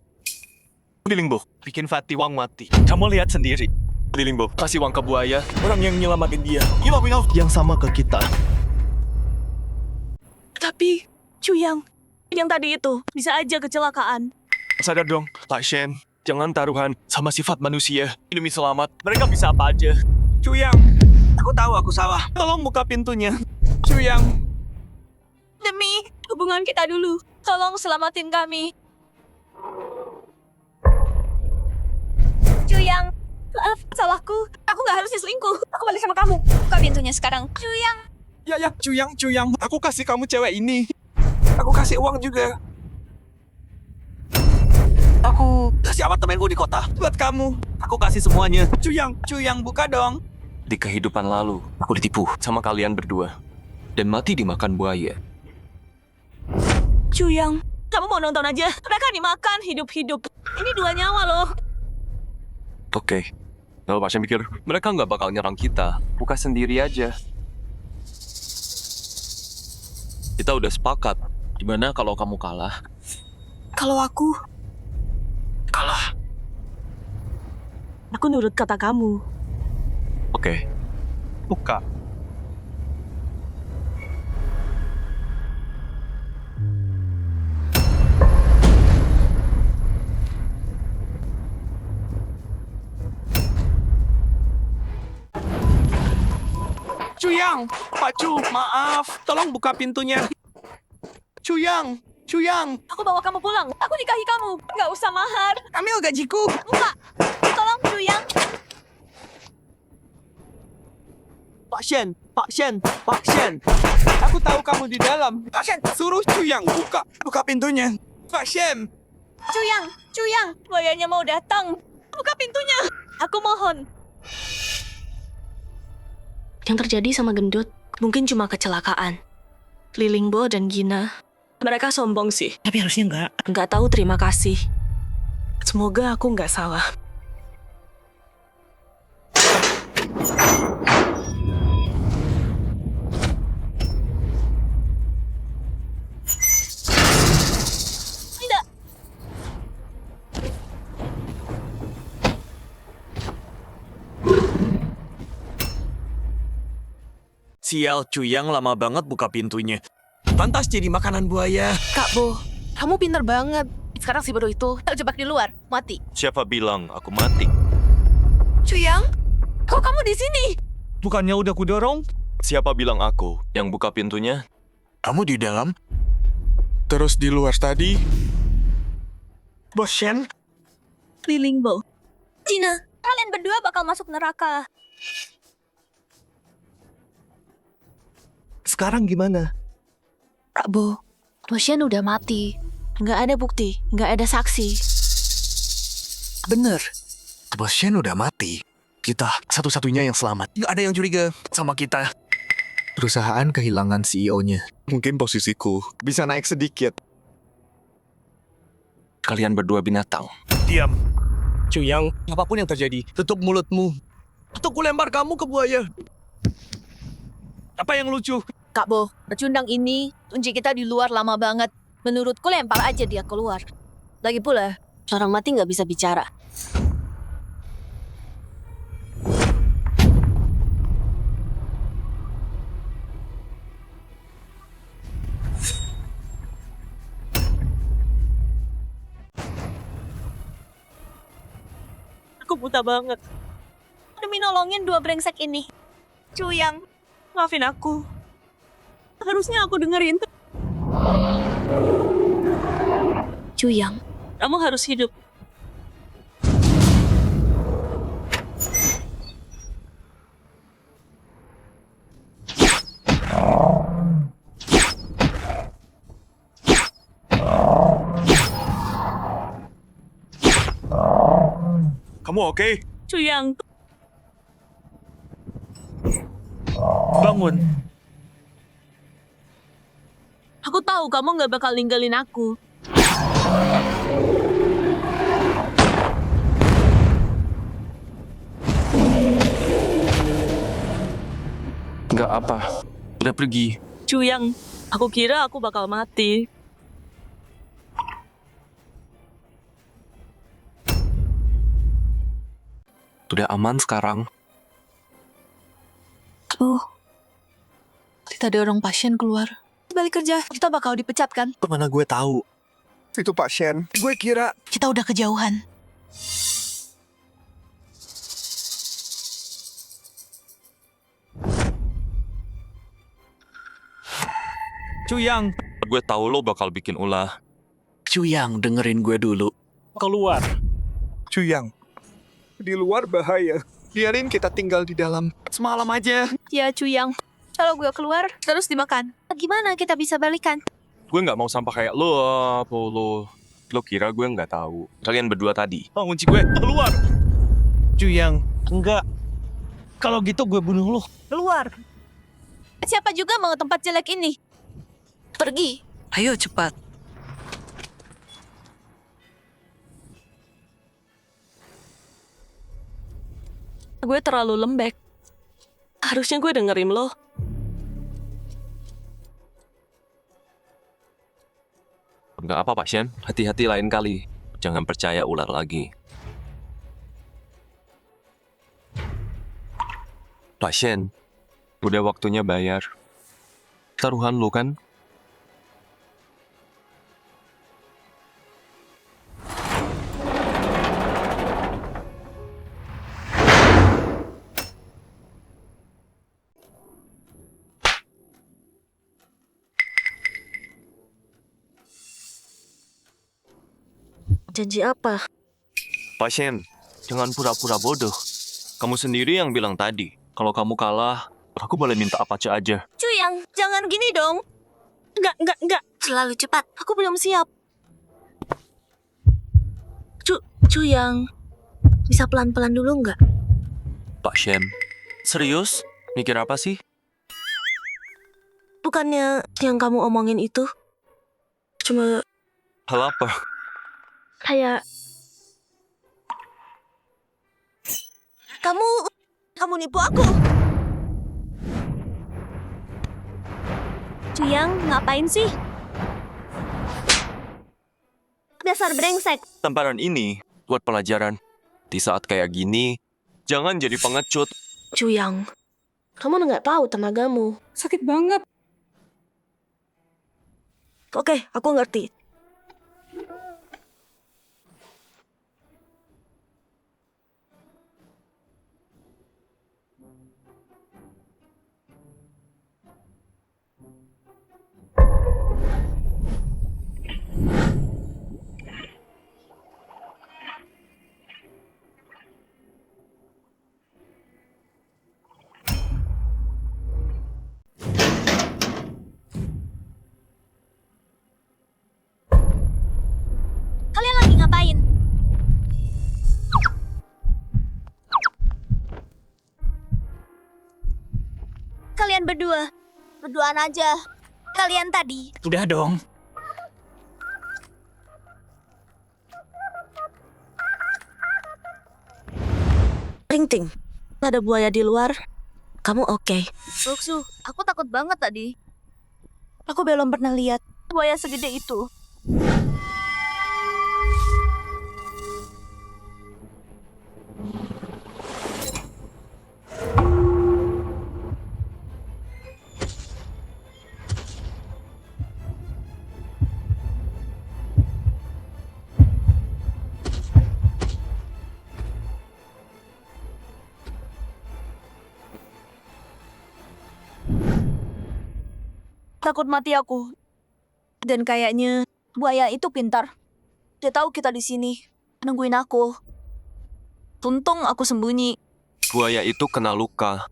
Lilingbo, bikin Fatih Wang mati. Kamu lihat sendiri. Lilingbo, kasih uang ke buaya. Orang yang nyelamatin dia. Yang sama ke kita. Tapi, Cuyang, yang tadi itu bisa aja kecelakaan. Sadar dong, Pak Shen. Jangan taruhan sama sifat manusia. Demi selamat. Mereka bisa apa aja. Cuyang, aku tahu aku salah. Tolong buka pintunya. Cuyang. Demi hubungan kita dulu. Tolong selamatin kami. Cuyang, maaf, salahku. Aku nggak harusnya selingkuh. Aku balik sama kamu. Buka pintunya sekarang. Cuyang. Ya, Cuyang. Aku kasih kamu cewek ini. Aku kasih uang juga. Aku kasih apartemenku di kota. Buat kamu. Aku kasih semuanya. Cuyang, buka dong. Di kehidupan lalu, aku ditipu sama kalian berdua. Dan mati dimakan buaya. Cuyang, kamu mau nonton aja? Mereka dimakan hidup-hidup. Ini 2 nyawa loh. Oke. Lalu Pak Shen pikir, mereka nggak bakal nyerang kita. Buka sendiri aja. Kita udah sepakat. Gimana kalau kamu kalah? Kalau aku Kalah. nurut kata kamu. Oke. Buka. Cuyang, Pak Cu, maaf. Tolong buka pintunya. Cuyang. Aku bawa kamu pulang. Aku nikahi kamu. Nggak usah mahar. Ambil gajiku. Enggak. Tolong, Cuyang. Pak Shen. Aku tahu kamu di dalam. Pak Shen, suruh Cuyang buka pintunya. Pak Shen. Cuyang. Buayanya mau datang. Buka pintunya. Aku mohon. Yang terjadi sama gendut mungkin cuma kecelakaan. Lilingbo dan Gina, mereka sombong sih. Tapi harusnya enggak. Nggak tahu terima kasih. Semoga aku nggak salah. Tidak. Sial, Cuyang lama banget buka pintunya. Pantas jadi makanan buaya. Kak Bo, kamu pinter banget. Sekarang si bodoh itu terjebak di luar. Mati. Siapa bilang aku mati? Cuyang, kok kamu di sini? Bukannya udah kudorong? Siapa bilang aku yang buka pintunya? Kamu di dalam? Terus di luar tadi? Bos Shen? Lilingbo, Gina, kalian berdua bakal masuk neraka. Sekarang gimana? Kak Bo, Bosyan udah mati. Nggak ada bukti, nggak ada saksi. Bener. Bos Shen udah mati. Kita satu-satunya yang selamat. Nggak ada yang curiga sama kita. Perusahaan kehilangan CEO-nya. Mungkin posisiku bisa naik sedikit. Kalian berdua binatang. Diam. Cuyang, apapun yang terjadi, tutup mulutmu. Atau kulempar kamu ke buaya. Apa yang lucu? Kak Bo, pecundang ini kunci kita di luar lama banget. Menurutku lempar aja dia keluar. Lagi pula, orang mati nggak bisa bicara. Aku buta banget. demi nolongin 2 brengsek ini. Cuyang, maafin aku. Harusnya aku dengerin. Cuyang, Kamu harus hidup. Kamu oke? Cuyang, Bangun. aku tahu kamu nggak bakal ninggalin aku. Nggak apa. Udah pergi. Cuyang, aku kira aku bakal mati. Udah aman sekarang. Oh, kita dorong pasien keluar. balik kerja. Kita bakal dipecat kan? Kemana gue tahu? Itu Pak Shen. Gue kira Kita udah kejauhan. Cuyang. Gue tahu lo bakal bikin ulah. Cuyang, dengerin gue dulu. Keluar. Cuyang, di luar bahaya. Biarin kita tinggal di dalam. Semalam aja. Ya, Cuyang. Kalau gue keluar, terus dimakan. Gimana kita bisa balikan? Gue nggak mau sampah kayak lo, Polo. Lo kira gue nggak tahu? Kalian berdua tadi. Oh, kunci gue. Keluar. Cuyang, enggak. Kalau gitu gue bunuh lo. Keluar. Siapa juga mau tempat jelek ini? Pergi. Ayo cepat. Gue terlalu lembek. Harusnya gue dengerin lo. Nggak apa, pasien. Hati-hati lain kali. Jangan percaya ular lagi. Pasien, udah waktunya bayar. Taruhan lo kan? Janji apa? Pasien, jangan pura-pura bodoh. Kamu sendiri yang bilang tadi, kalau kamu kalah, aku boleh minta apa aja. Cuyang, jangan gini dong. Enggak. Terlalu cepat. Aku belum siap. Cuyang, bisa pelan-pelan dulu nggak? Pasien, serius? Mikir apa sih? Bukannya yang kamu omongin itu cuma Hal apa? kayak Kamu nipu aku. Cuyang, ngapain sih? Dasar brengsek. Tamparan ini buat pelajaran. Di saat kayak gini, jangan jadi pengecut. Cuyang. Kamu nggak tahu tenagamu. Sakit banget. Oke, aku ngerti. Kalian lagi ngapain? Kalian berdua. Berduaan aja. Kalian tadi. Udah dong. Ting, ada buaya di luar. Kamu oke? Boksu, aku takut banget tadi. Aku belum pernah lihat buaya segede itu. Takut mati aku. Dan kayaknya buaya itu pintar. Dia tahu kita di sini, nungguin aku. Untung aku sembunyi. Buaya itu kena luka.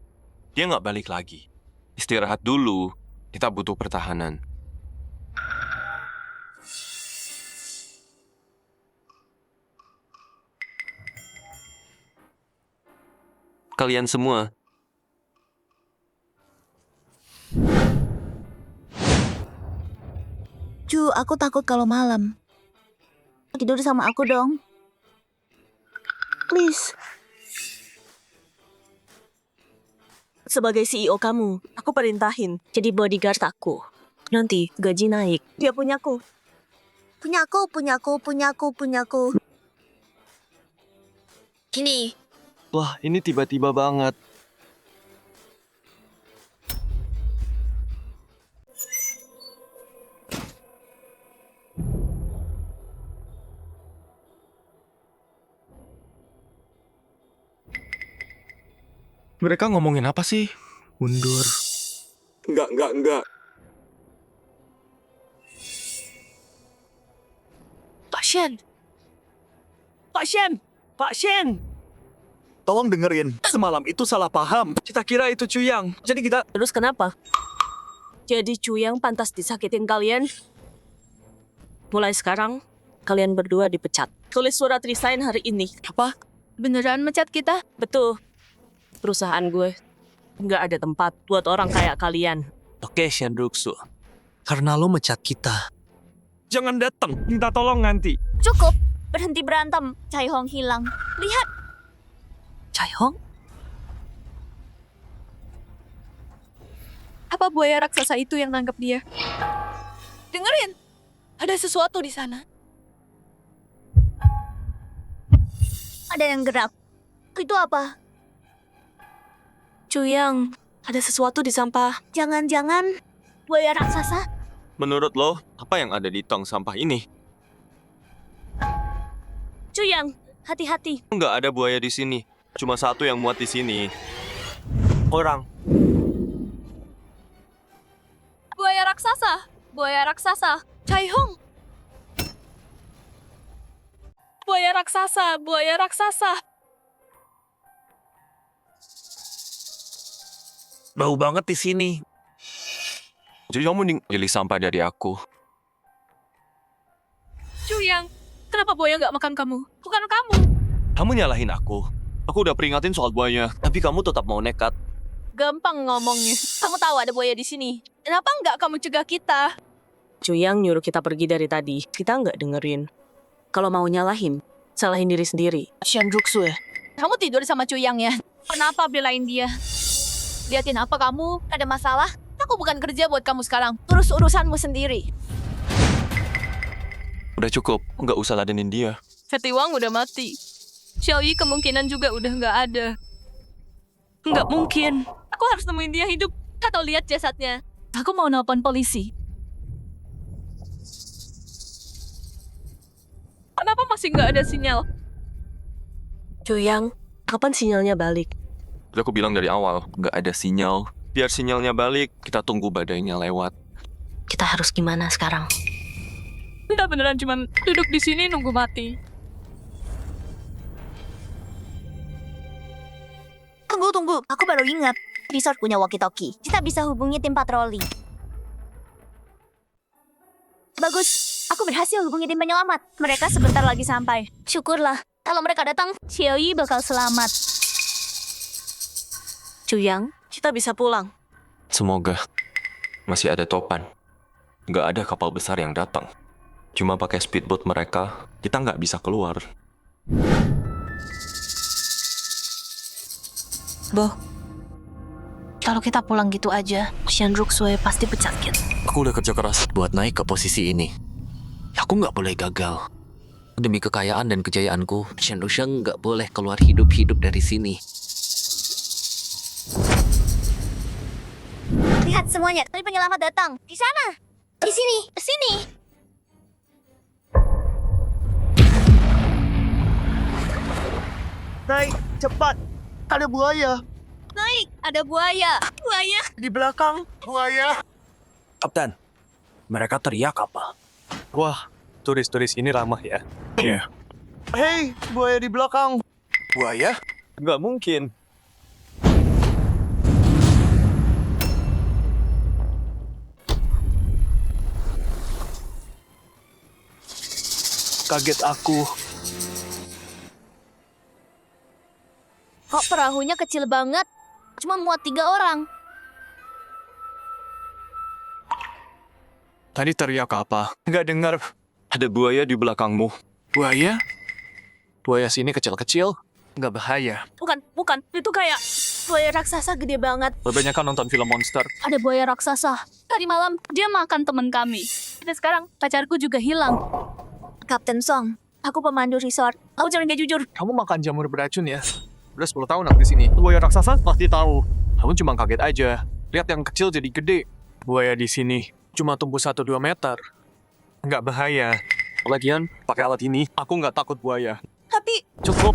Dia nggak balik lagi. Istirahat dulu. Kita butuh pertahanan. Kalian semua, Cu, aku takut kalau malam. Tidur sama aku dong. Please. Sebagai CEO kamu, aku perintahin jadi bodyguard aku. Nanti gaji naik. Dia punyaku. Punyaku. Ini, wah ini tiba-tiba banget. Mereka ngomongin apa sih? Mundur. Enggak. Shen, Pak Shen! Pak Shen! Tolong dengerin. Semalam itu salah paham. Kita kira itu Chuyang. Jadi kita... terus kenapa? Jadi Chuyang pantas disakitin kalian? Mulai sekarang, kalian berdua dipecat. Tulis surat resign hari ini. Apa? Beneran mecat kita? Betul. Perusahaan gue nggak ada tempat buat orang kayak kalian. Oke, Shenruksu. Karena lo mecat kita. Jangan datang. Minta tolong nanti. Cukup. Berhenti berantem. Chai Hong hilang. Lihat. Chai Hong? Apa buaya raksasa itu yang nangkep dia? Dengerin. Ada sesuatu di sana. Ada yang gerak. Itu apa? Chuyang, ada sesuatu di sampah. Jangan-jangan buaya raksasa? Menurut lo, apa yang ada di tong sampah ini? Chuyang, hati-hati. Nggak ada buaya di sini. Cuma satu yang muat di sini. Orang. Buaya raksasa. Buaya raksasa. Chai Hong. Buaya raksasa. Buaya raksasa. Bau banget di sini. Jadi kamu mending pilih sampah dari aku. Chuyang, kenapa buaya nggak makan kamu? Bukan kamu. Kamu nyalahin aku. Aku udah peringatin soal buaya, tapi kamu tetap mau nekat. Gampang ngomongnya. Kamu tahu ada buaya di sini. Kenapa nggak kamu cegah kita? Chuyang nyuruh kita pergi dari tadi. Kita nggak dengerin. Kalau mau nyalahin, salahin diri sendiri. Shenruksu ya? Kamu tidur sama Chuyang ya? Kenapa belain dia? Liatin apa kamu? Ada masalah? Aku bukan kerja buat kamu sekarang. Urus urusanmu sendiri. Udah cukup, nggak usah ladenin dia. Fetty Wang udah mati. Xiaoyi kemungkinan juga udah nggak ada. Nggak mungkin. Aku harus nemuin dia hidup atau lihat jasadnya. Aku mau nelpon polisi. Kenapa masih nggak ada sinyal? Chuyang, kapan sinyalnya balik? Udah aku bilang dari awal, nggak ada sinyal. Biar sinyalnya balik, kita tunggu badainya lewat. Kita harus gimana sekarang? Kita beneran cuma duduk di sini nunggu mati. Tunggu. Aku baru ingat. Resort punya walkie-talkie. Kita bisa hubungi tim patroli. Bagus. Aku berhasil hubungi tim penyelamat. Mereka sebentar lagi sampai. Syukurlah. Kalau mereka datang, Xiaoyi bakal selamat. Chuyang, kita bisa pulang. Semoga masih ada topan. Nggak ada kapal besar yang datang. Cuma pakai speedboat mereka, kita nggak bisa keluar. Boh, kalau kita pulang gitu aja, Shenruksu pasti pecat kita. Aku udah kerja keras buat naik ke posisi ini. Aku nggak boleh gagal. Demi kekayaan dan kejayaanku, Shenruksu nggak boleh keluar hidup-hidup dari sini. Lihat semuanya. Tadi penyelamat datang. Di sana. Di sini. Di sini. Naik, cepat. Ada buaya. Naik. Ada buaya. Buaya. Di belakang. Buaya. Kapten, mereka teriak apa? Wah, turis-turis ini ramah ya. Iya. Hei, buaya di belakang. Buaya? Nggak mungkin. Kaget aku. Kok perahunya kecil banget? Cuma muat 3 orang. Tadi teriak apa? Nggak dengar. Ada buaya di belakangmu. Buaya? Buaya sini kecil-kecil, nggak bahaya. Bukan. Itu kayak buaya raksasa gede banget. Kebanyakan nonton film monster. Ada buaya raksasa. Tadi malam dia makan teman kami. Dan sekarang pacarku juga hilang. Kapten Song, aku pemandu resort. Aku cuma dia jujur. Kamu makan jamur beracun ya? Udah 10 tahun aku di sini. Buaya raksasa pasti tahu. Kamu cuma kaget aja. Lihat yang kecil jadi gede. Buaya di sini cuma tumbuh 1-2 meter. Nggak bahaya. Lagian, pakai alat ini, aku nggak takut buaya. Tapi Cukup.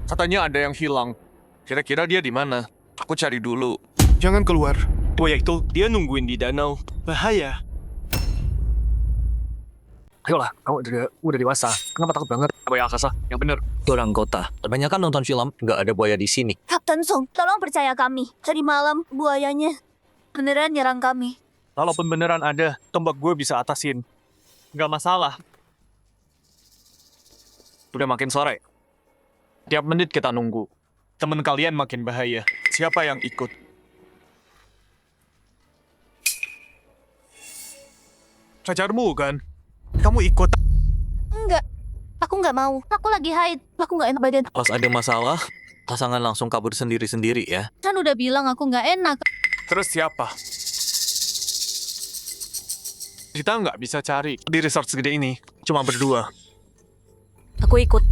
Katanya ada yang hilang. Kira-kira dia di mana? Aku cari dulu. Jangan keluar. Buaya itu dia nungguin di danau. Bahaya. Ayolah, kamu udah dewasa. Kenapa takut banget? Buaya angkasa, yang bener. Orang kota, kebanyakan nonton film, nggak ada buaya di sini. Kapten Song, tolong percaya kami. Tadi malam buayanya beneran nyerang kami. Kalaupun beneran ada, tombak gue bisa atasin. Nggak masalah. Udah makin sore. Tiap menit kita nunggu. Temen kalian makin bahaya. Siapa yang ikut? Pacarmu kan? Kamu ikut. Enggak, aku nggak mau. Aku lagi haid. Aku nggak enak badan. Pas ada masalah, pasangan langsung kabur sendiri-sendiri ya. Kan udah bilang aku nggak enak. Terus siapa? Kita nggak bisa cari di resort segede ini. Cuma berdua. Aku ikut.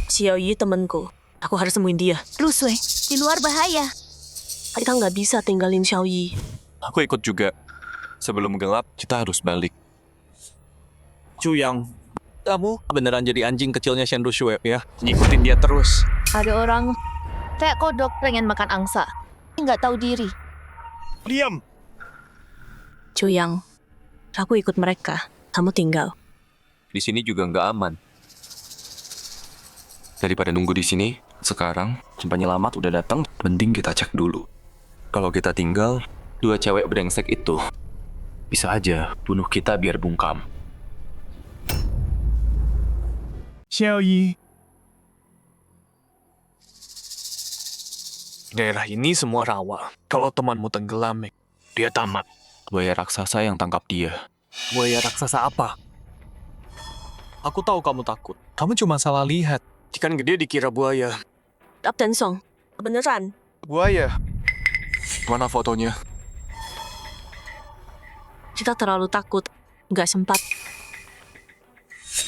Xiaoyi temanku. Aku harus sembuhin dia. Ruswe, di luar bahaya. Kita nggak bisa tinggalin Xiaoyi. Aku ikut juga. Sebelum gelap, kita harus balik. Cuyang, Kamu beneran jadi anjing kecilnya Shen Rushue ya? ngikutin dia terus. Ada orang kayak kodok pengen makan angsa. Nggak tahu diri. Diam! Cuyang, aku ikut mereka. Kamu tinggal. Di sini juga nggak aman. Daripada nunggu di sini, sekarang penyelamat udah datang, mending kita cek dulu. Kalau kita tinggal, dua cewek brengsek itu bisa aja bunuh kita biar bungkam. Xiaoyi. Daerah ini semua rawa. Kalau temanmu tenggelam, dia tamat. Buaya raksasa yang tangkap dia. Buaya raksasa apa? Aku tahu kamu takut. Kamu cuma salah lihat. Ikan gede dikira buaya. Kapten Song, beneran. Buaya. Mana fotonya? Kita terlalu takut. Nggak sempat.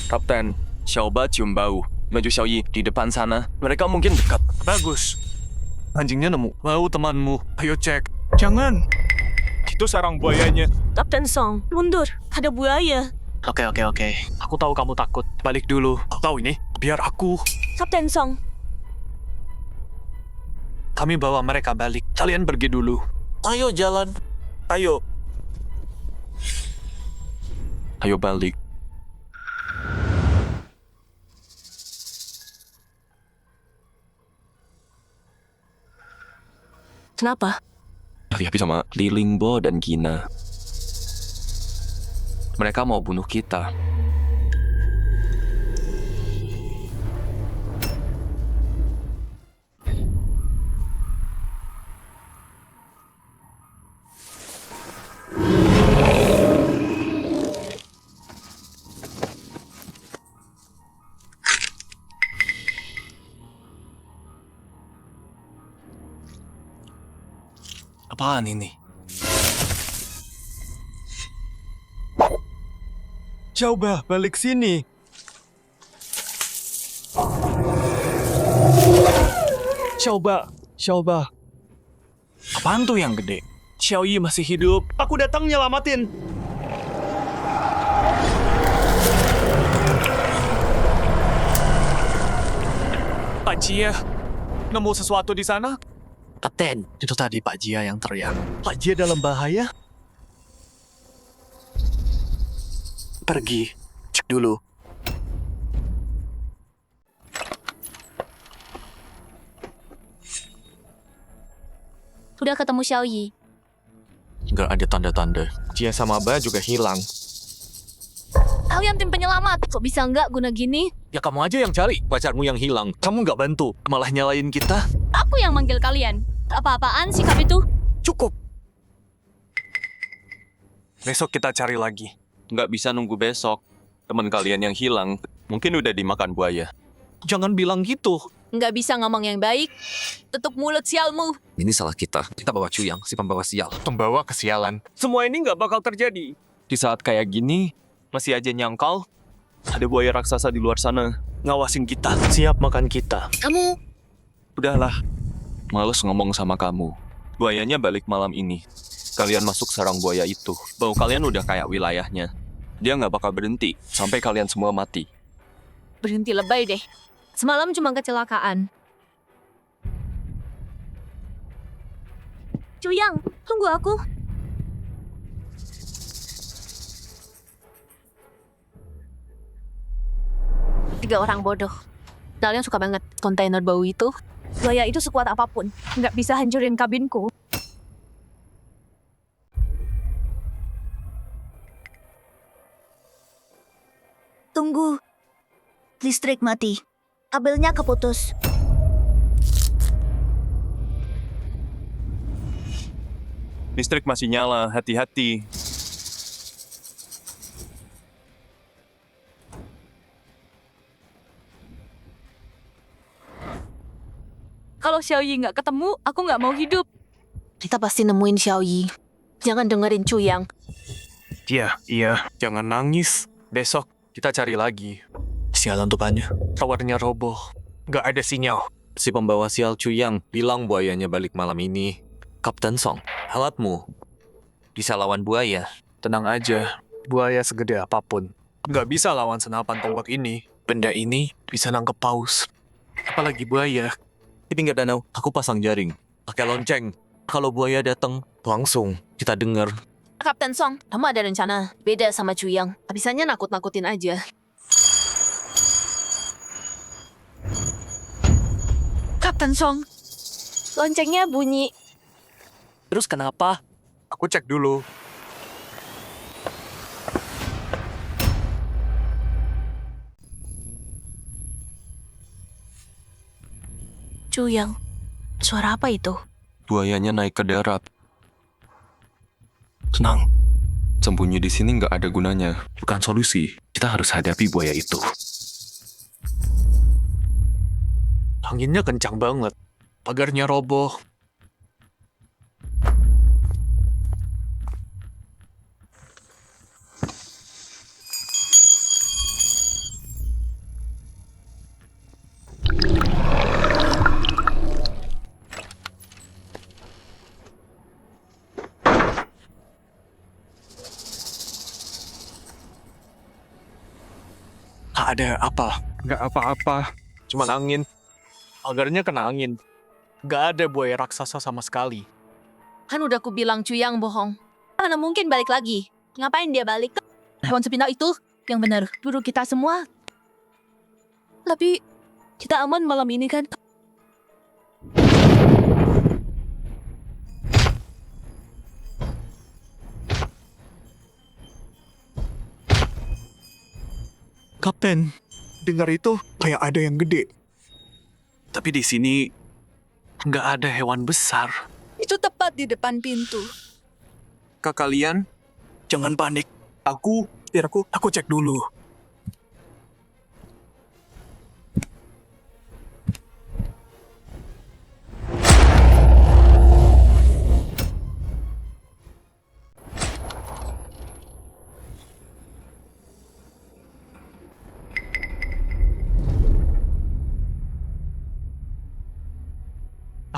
Kapten, Xiaoba cium bau. Baju Xiaoyi di depan sana. Mereka mungkin dekat. Bagus. Anjingnya nemu. Mau temanmu. Ayo cek. Jangan. Itu sarang buayanya. Kapten Song, mundur. Ada buaya. Oke. Aku tahu kamu takut. Balik dulu. Tahu ini? Biar aku. Kapten Song, Kami bawa mereka balik. Kalian pergi dulu. Ayo jalan. Ayo. Ayo balik. kenapa? Hati-hati sama Li Lingbo dan Gina. Mereka mau bunuh kita. Apaan ini? Coba balik sini. Coba. Apaan tuh yang gede? Xiaoyi masih hidup. Aku datang nyelamatin. Pak Jia, nemu sesuatu di sana? Kapten, itu tadi Pak Jia yang teriak. Pak Jia dalam bahaya? Pergi. Cek dulu. Udah ketemu Xiaoyi. Nggak ada tanda-tanda. Jia sama Ba juga hilang. Kalian tim penyelamat. Kok bisa nggak guna gini? Ya kamu aja yang cari pacarmu yang hilang. Kamu nggak bantu, malah nyalain kita. Aku yang manggil kalian. Apa-apaan sikap itu? Cukup. Besok kita cari lagi. Nggak bisa nunggu besok. Teman kalian yang hilang mungkin udah dimakan buaya. Jangan bilang gitu. Nggak bisa ngomong yang baik. Tutup mulut sialmu. Ini salah kita. Kita bawa Cuyang, si pembawa sial. Pembawa kesialan. Semua ini nggak bakal terjadi. Di saat kayak gini, masih aja nyangkal. Ada buaya raksasa di luar sana. Ngawasin kita. Siap makan kita. Kamu Udahlah, males ngomong sama kamu. Buayanya balik malam ini. Kalian masuk sarang buaya itu. Bau kalian udah kayak wilayahnya. Dia nggak bakal berhenti sampai kalian semua mati. berhenti lebay deh. Semalam cuma kecelakaan. Cuyang, tunggu aku. 3 orang bodoh. Kalian suka banget kontainer bau itu. Buaya itu sekuat apapun, nggak bisa hancurin kabinku. Tunggu. Listrik mati. Kabelnya keputus. Listrik masih nyala, hati-hati. Kalau Xiaoyi nggak ketemu, aku nggak mau hidup. Kita pasti nemuin Xiaoyi. Jangan dengerin Cuyang. Iya. Jangan nangis. Besok kita cari lagi. Sialan tupannya. Towernya roboh. Nggak ada sinyal. Si pembawa sial Cuyang bilang buayanya balik malam ini. Kapten Song, alatmu bisa lawan buaya. Tenang aja. Buaya segede apapun. Nggak bisa lawan senapan tombak ini. Benda ini bisa nangkep paus. Apalagi buaya. Di pinggir danau, aku pasang jaring. Pakai lonceng. Kalau buaya datang, langsung kita dengar. Kapten Song, kamu ada rencana? Beda sama Cuyang. Bisanya nakut-nakutin aja. Kapten Song, loncengnya bunyi. Terus kenapa? Aku cek dulu. Cuyang, suara apa itu? Buayanya naik ke darat. Tenang. Sembunyi di sini nggak ada gunanya. Bukan solusi. Kita harus hadapi buaya itu. Anginnya kencang banget. Pagarnya roboh. Ada apa? Nggak apa-apa. Cuman angin. Pagarnya kena angin. Nggak ada buaya raksasa sama sekali. Kan udah aku bilang Cuyang bohong. Mana mungkin balik lagi? Ngapain dia balik? Hewan sepindah itu yang benar buru kita semua. Tapi kita aman malam ini kan? Kapten, dengar itu kayak ada yang gede. Tapi di sini nggak ada hewan besar. Itu tepat di depan pintu. Kak kalian, jangan panik. Biar aku cek dulu.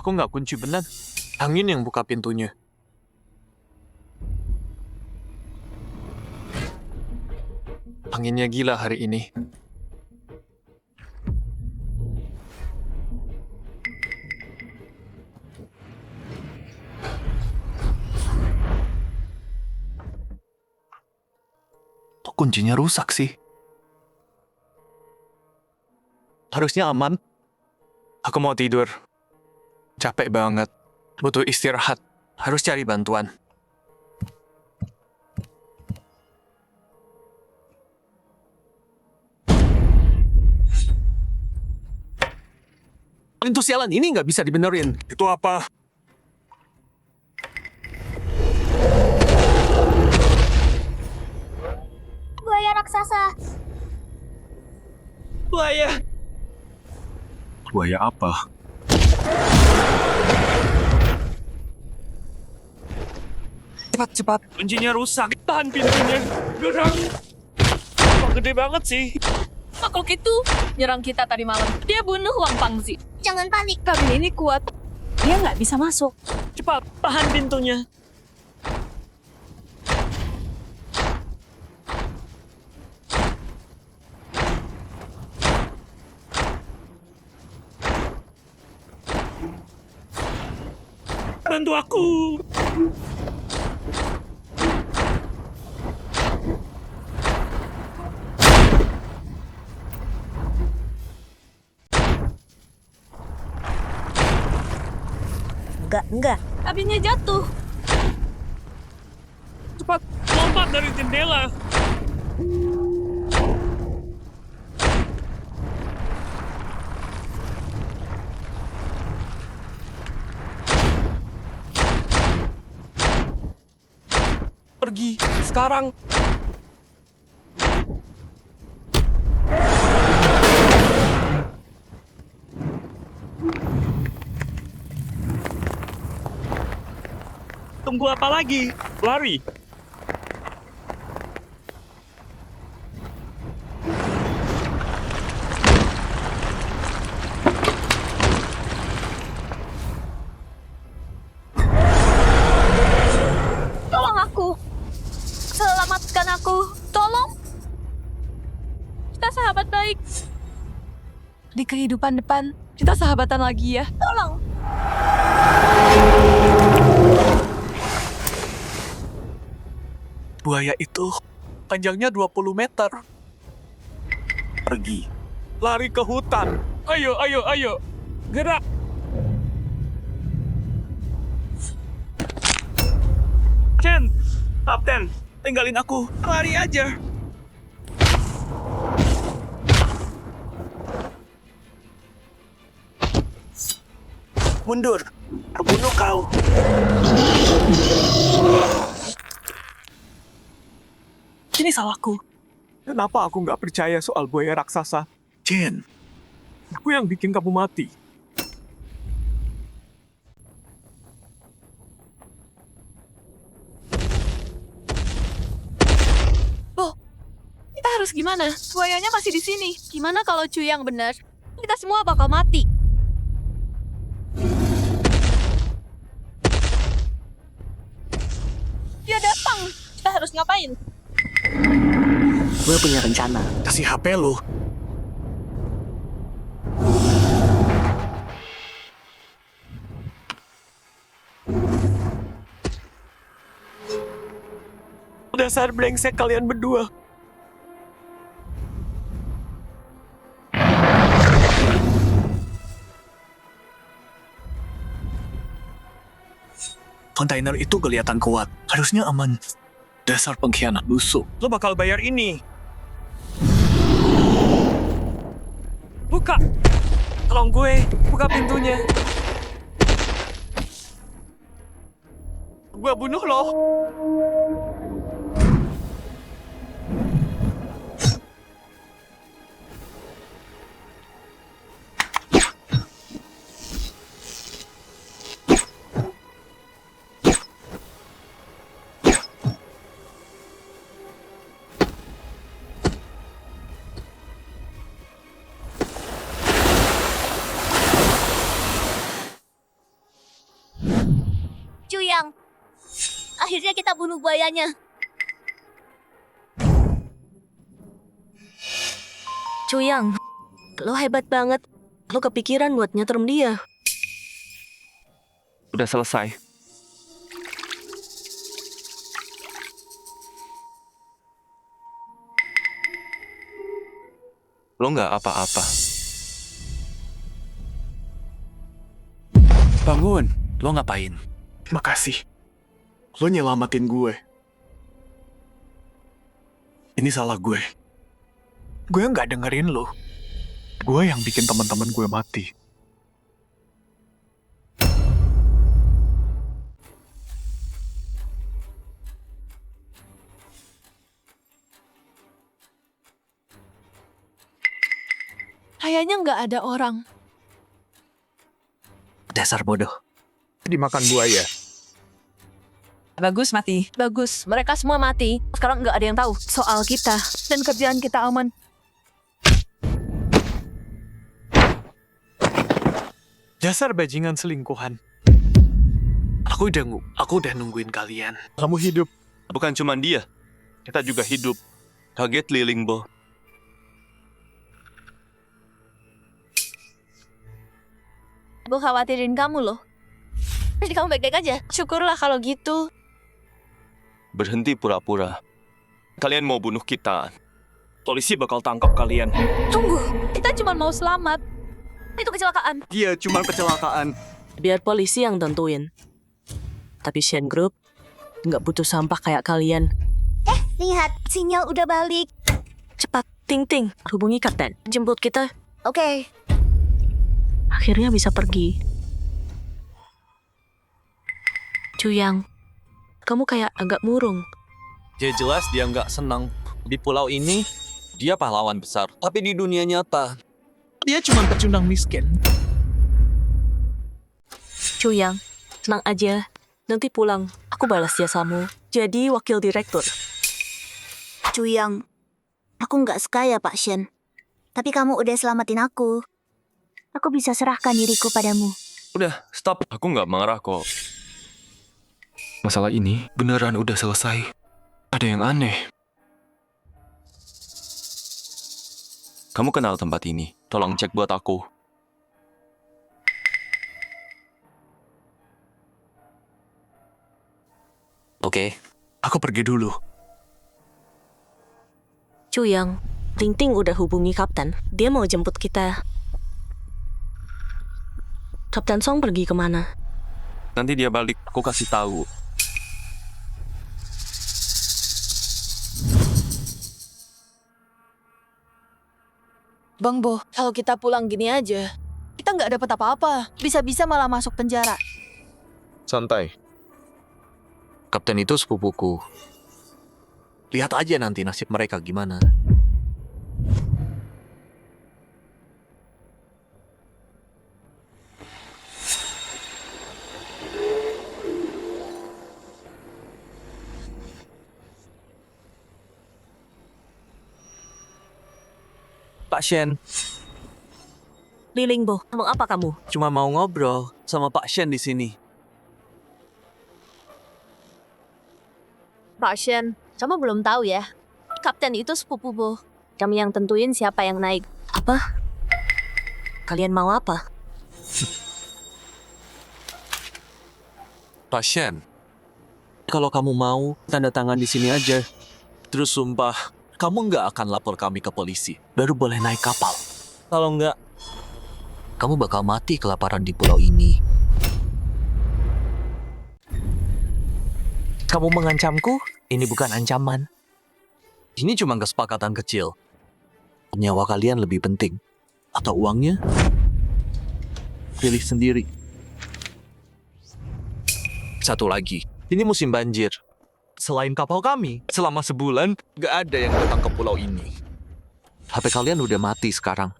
Aku nggak kunci benar. Angin yang buka pintunya. Anginnya gila hari ini. Kok kuncinya rusak sih? Harusnya aman. Aku mau tidur. Capek banget. Butuh istirahat. Harus cari bantuan. Pintu sialan ini nggak bisa dibenerin. Itu apa? Buaya raksasa. Buaya. Buaya apa? Cepat. Kuncinya rusak. Tahan pintunya. Gerang. Wah, gede banget sih. Makhluk itu nyerang kita tadi malam. Dia bunuh Wang Pangzi. Jangan panik. Kabin ini kuat. Dia nggak bisa masuk. Cepat, tahan pintunya. Bantu aku. enggak. Apinya jatuh. Cepat, lompat dari jendela. Pergi, sekarang. Tunggu apa lagi? Lari. Tolong aku. Selamatkan aku. Tolong. Kita sahabat baik. Di kehidupan depan, kita sahabatan lagi ya. Tolong. Buaya itu panjangnya 20 meter. Pergi. Lari ke hutan. Ayo, ayo, ayo. Gerak. Chen, Kapten, tinggalin aku. Lari aja. Mundur. Terbunuh kau. Ini salahku. Kenapa aku nggak percaya soal buaya raksasa? Chen, Aku yang bikin kamu mati. Kita harus gimana? Buayanya masih di sini. Gimana kalau Cuyang benar? Kita semua bakal mati. Dia datang. Kita harus ngapain? Gue punya rencana. kasih HP lu. Dasar brengsek kalian berdua. Kontainer itu kelihatan kuat. Harusnya aman. Dasar pengkhianat busuk. Lo bakal bayar ini. Buka. Tolong gue, buka pintunya. Gue bunuh lo. Cuyang. Akhirnya kita bunuh buayanya. Cuyang, lo hebat banget. Lo kepikiran buat nyetrum dia. Udah selesai. Lo nggak apa-apa. Bangun. Lo ngapain? Makasih. Lo nyelamatin gue. Ini salah gue. Gue nggak dengerin lo. Gue yang bikin teman-teman gue mati. Kayaknya nggak ada orang. Dasar bodoh. Dimakan buaya. Bagus mati. Bagus, mereka semua mati. Sekarang nggak ada yang tahu soal kita. Dan kerjaan kita aman. Dasar bajingan selingkuhan. Aku udah nungguin kalian. Kamu hidup. Bukan cuma dia. Kita juga hidup. Kaget liling, Bo. Aku khawatirin kamu loh. Jadi kamu baik-baik aja. Syukurlah kalau gitu. Berhenti pura-pura. Kalian mau bunuh kita. Polisi bakal tangkap kalian. Tunggu, kita cuma mau selamat. Itu kecelakaan. Dia cuma kecelakaan. Biar polisi yang tentuin. Tapi Shen Group nggak butuh sampah kayak kalian. Lihat, sinyal udah balik. Cepat, Ting Ting, hubungi kapten. Jemput kita. Oke. Akhirnya bisa pergi. Cuyang, kamu kayak agak murung. Jelas dia nggak senang. Di pulau ini, dia pahlawan besar. Tapi di dunia nyata, Dia cuma pecundang miskin. Cuyang, tenang aja. Nanti pulang, aku balas jasamu. Jadi wakil direktur. Cuyang, aku nggak suka ya Pak Shen. Tapi kamu udah selamatin aku. Aku bisa serahkan diriku padamu. Udah, stop. Aku nggak marah kok. Masalah ini beneran udah selesai. Ada yang aneh. Kamu kenal tempat ini? Tolong cek buat aku. oke. Aku pergi dulu. Cuyang, Ting Ting udah hubungi kapten. Dia mau jemput kita. Kapten Song pergi kemana? Nanti dia balik, aku kasih tahu. Bang Bo, kalau kita pulang gini aja, kita nggak dapat apa-apa. Bisa-bisa malah masuk penjara. Santai. Kapten itu sepupuku. Lihat aja nanti nasib mereka gimana. Pak Shen, Liling Bo, mau apa kamu? cuma mau ngobrol sama Pak Shen di sini. Pak Shen, kamu belum tahu ya. Kapten itu sepupu Bo. Kami yang tentuin siapa yang naik. Apa? Kalian mau apa? Pak Shen, kalau kamu mau, tanda tangan di sini aja. Terus sumpah, kamu nggak akan lapor kami ke polisi. Baru boleh naik kapal. Kalau nggak, Kamu bakal mati kelaparan di pulau ini. kamu mengancamku, ini bukan ancaman. Ini cuma kesepakatan kecil. Nyawa kalian lebih penting. Atau uangnya? Pilih sendiri. Satu lagi, ini musim banjir. Selain kapal kami, selama sebulan nggak ada yang datang ke pulau ini. HP kalian udah mati sekarang.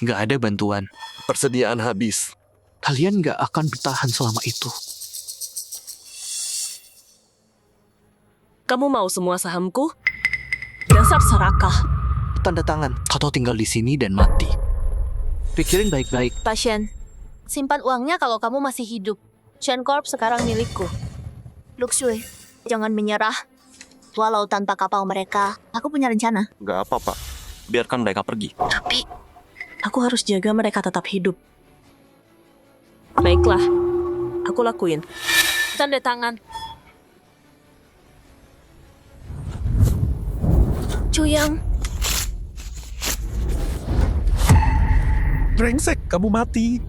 Nggak ada bantuan. Persediaan habis. Kalian nggak akan bertahan selama itu. Kamu mau semua sahamku? Dasar serakah. Tanda tangan. Atau tinggal di sini dan mati. Pikirin baik-baik. Pak Shen, simpan uangnya kalau kamu masih hidup. Shen Corp sekarang milikku. Luxuy, jangan menyerah. Walau tanpa kapal mereka, aku punya rencana. Nggak apa-apa. Biarkan mereka pergi. Tapi, aku harus jaga mereka tetap hidup. Baiklah, aku lakuin. Tanda tangan. Cuyang, Brengsek, kamu mati.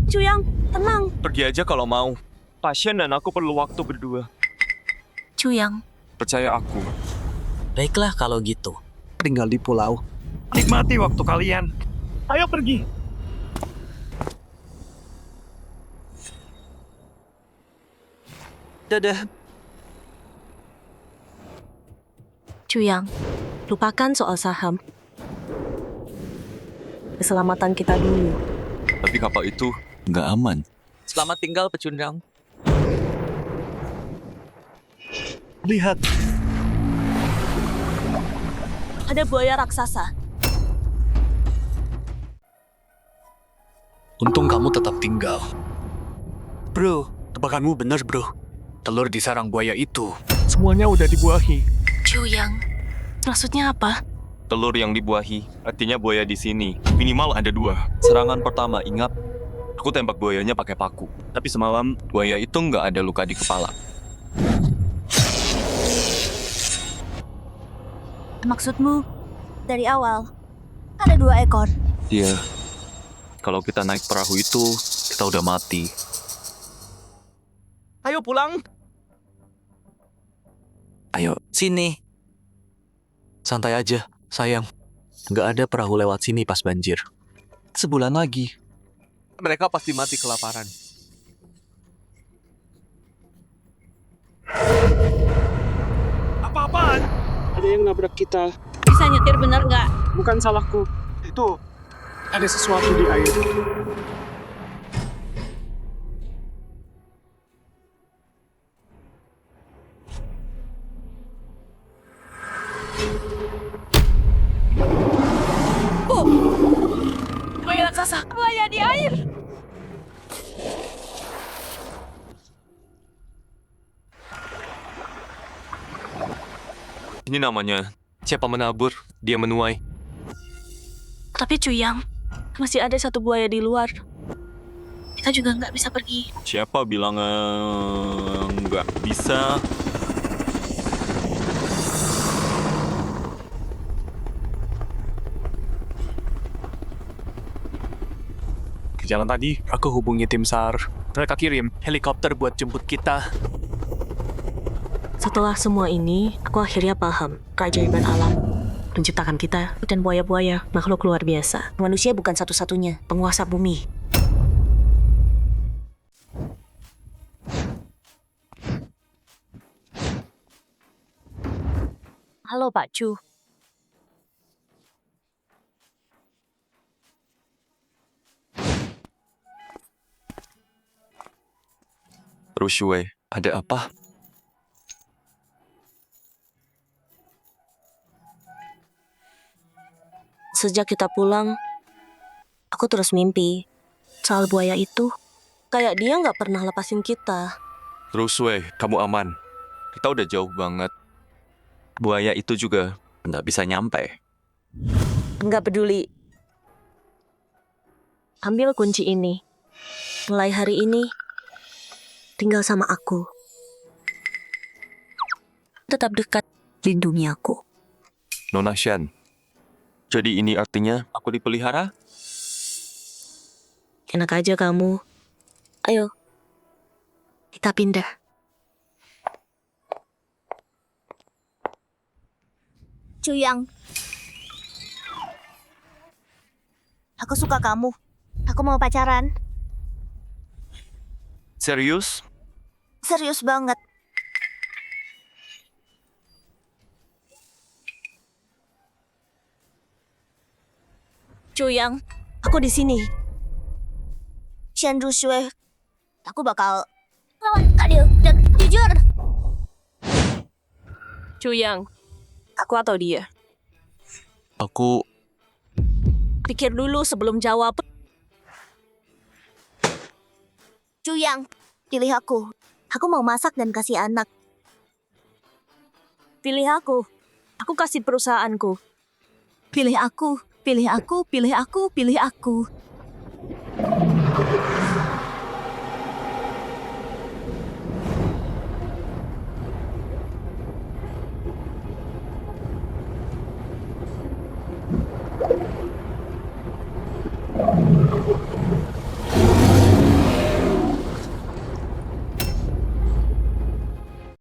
Cuyang, tenang. Pergi aja kalau mau. Pasien dan aku perlu waktu berdua. Cuyang, Percaya aku. baiklah kalau gitu. Tinggal di pulau. Nikmati waktu kalian. Ayo pergi. Dadah. Cuyang, lupakan soal saham. Keselamatan kita dulu. Tapi kapal itu nggak aman. Selamat tinggal, pecundang. Lihat. Ada buaya raksasa. Untung kamu tetap tinggal. Bro, tebakanmu benar, bro. Telur di sarang buaya itu. Semuanya udah dibuahi. Cuyang, maksudnya apa? Telur yang dibuahi, artinya buaya di sini. Minimal ada 2. Serangan pertama, ingat, aku tembak buayanya pakai paku. Tapi semalam, buaya itu nggak ada luka di kepala. maksudmu dari awal. Ada 2 ekor. Iya. Kalau kita naik perahu itu, kita udah mati. Ayo pulang. Ayo, Sini. Santai aja, sayang. Nggak ada perahu lewat sini pas banjir. Sebulan lagi. Mereka pasti mati kelaparan. Apa-apaan? Ada yang nabrak kita. Bisa nyetir bener nggak? Bukan salahku. Itu ada sesuatu di air. Buaya raksasa, buaya di air. Ini namanya siapa menabur, dia menuai. Tapi Cuyang, masih ada 1 buaya di luar. Kita juga nggak bisa pergi. Siapa bilang nggak bisa? Jalan tadi, aku hubungi tim SAR. Mereka kirim helikopter buat jemput kita. Setelah semua ini, aku akhirnya paham keajaiban alam. Menciptakan kita dan buaya-buaya, makhluk luar biasa. Manusia bukan satu-satunya. Penguasa bumi. Halo Pak Chu. Terus Shui, ada apa? Sejak kita pulang, aku terus mimpi soal buaya itu. Kayak dia nggak pernah lepasin kita. Terus Shui, kamu aman. Kita udah jauh banget. Buaya itu juga nggak bisa nyampe. Nggak peduli. Ambil kunci ini. Mulai hari ini, tinggal sama aku. Tetap dekat, lindungi aku. Nona Shen. Jadi ini artinya aku dipelihara? Enak aja kamu. Ayo, kita pindah. Cuyang. Aku suka kamu. Aku mau pacaran. Serius? Serius banget. Cuyang, aku di sini. Shen Rushui. Aku bakal lawan Kadil dan jujur. Cuyang, aku atau dia? Aku Pikir dulu sebelum jawab. Cuyang, pilih aku. Aku mau masak dan kasih anak. Pilih aku. Aku kasih perusahaanku. Pilih aku, pilih aku, pilih aku, pilih aku.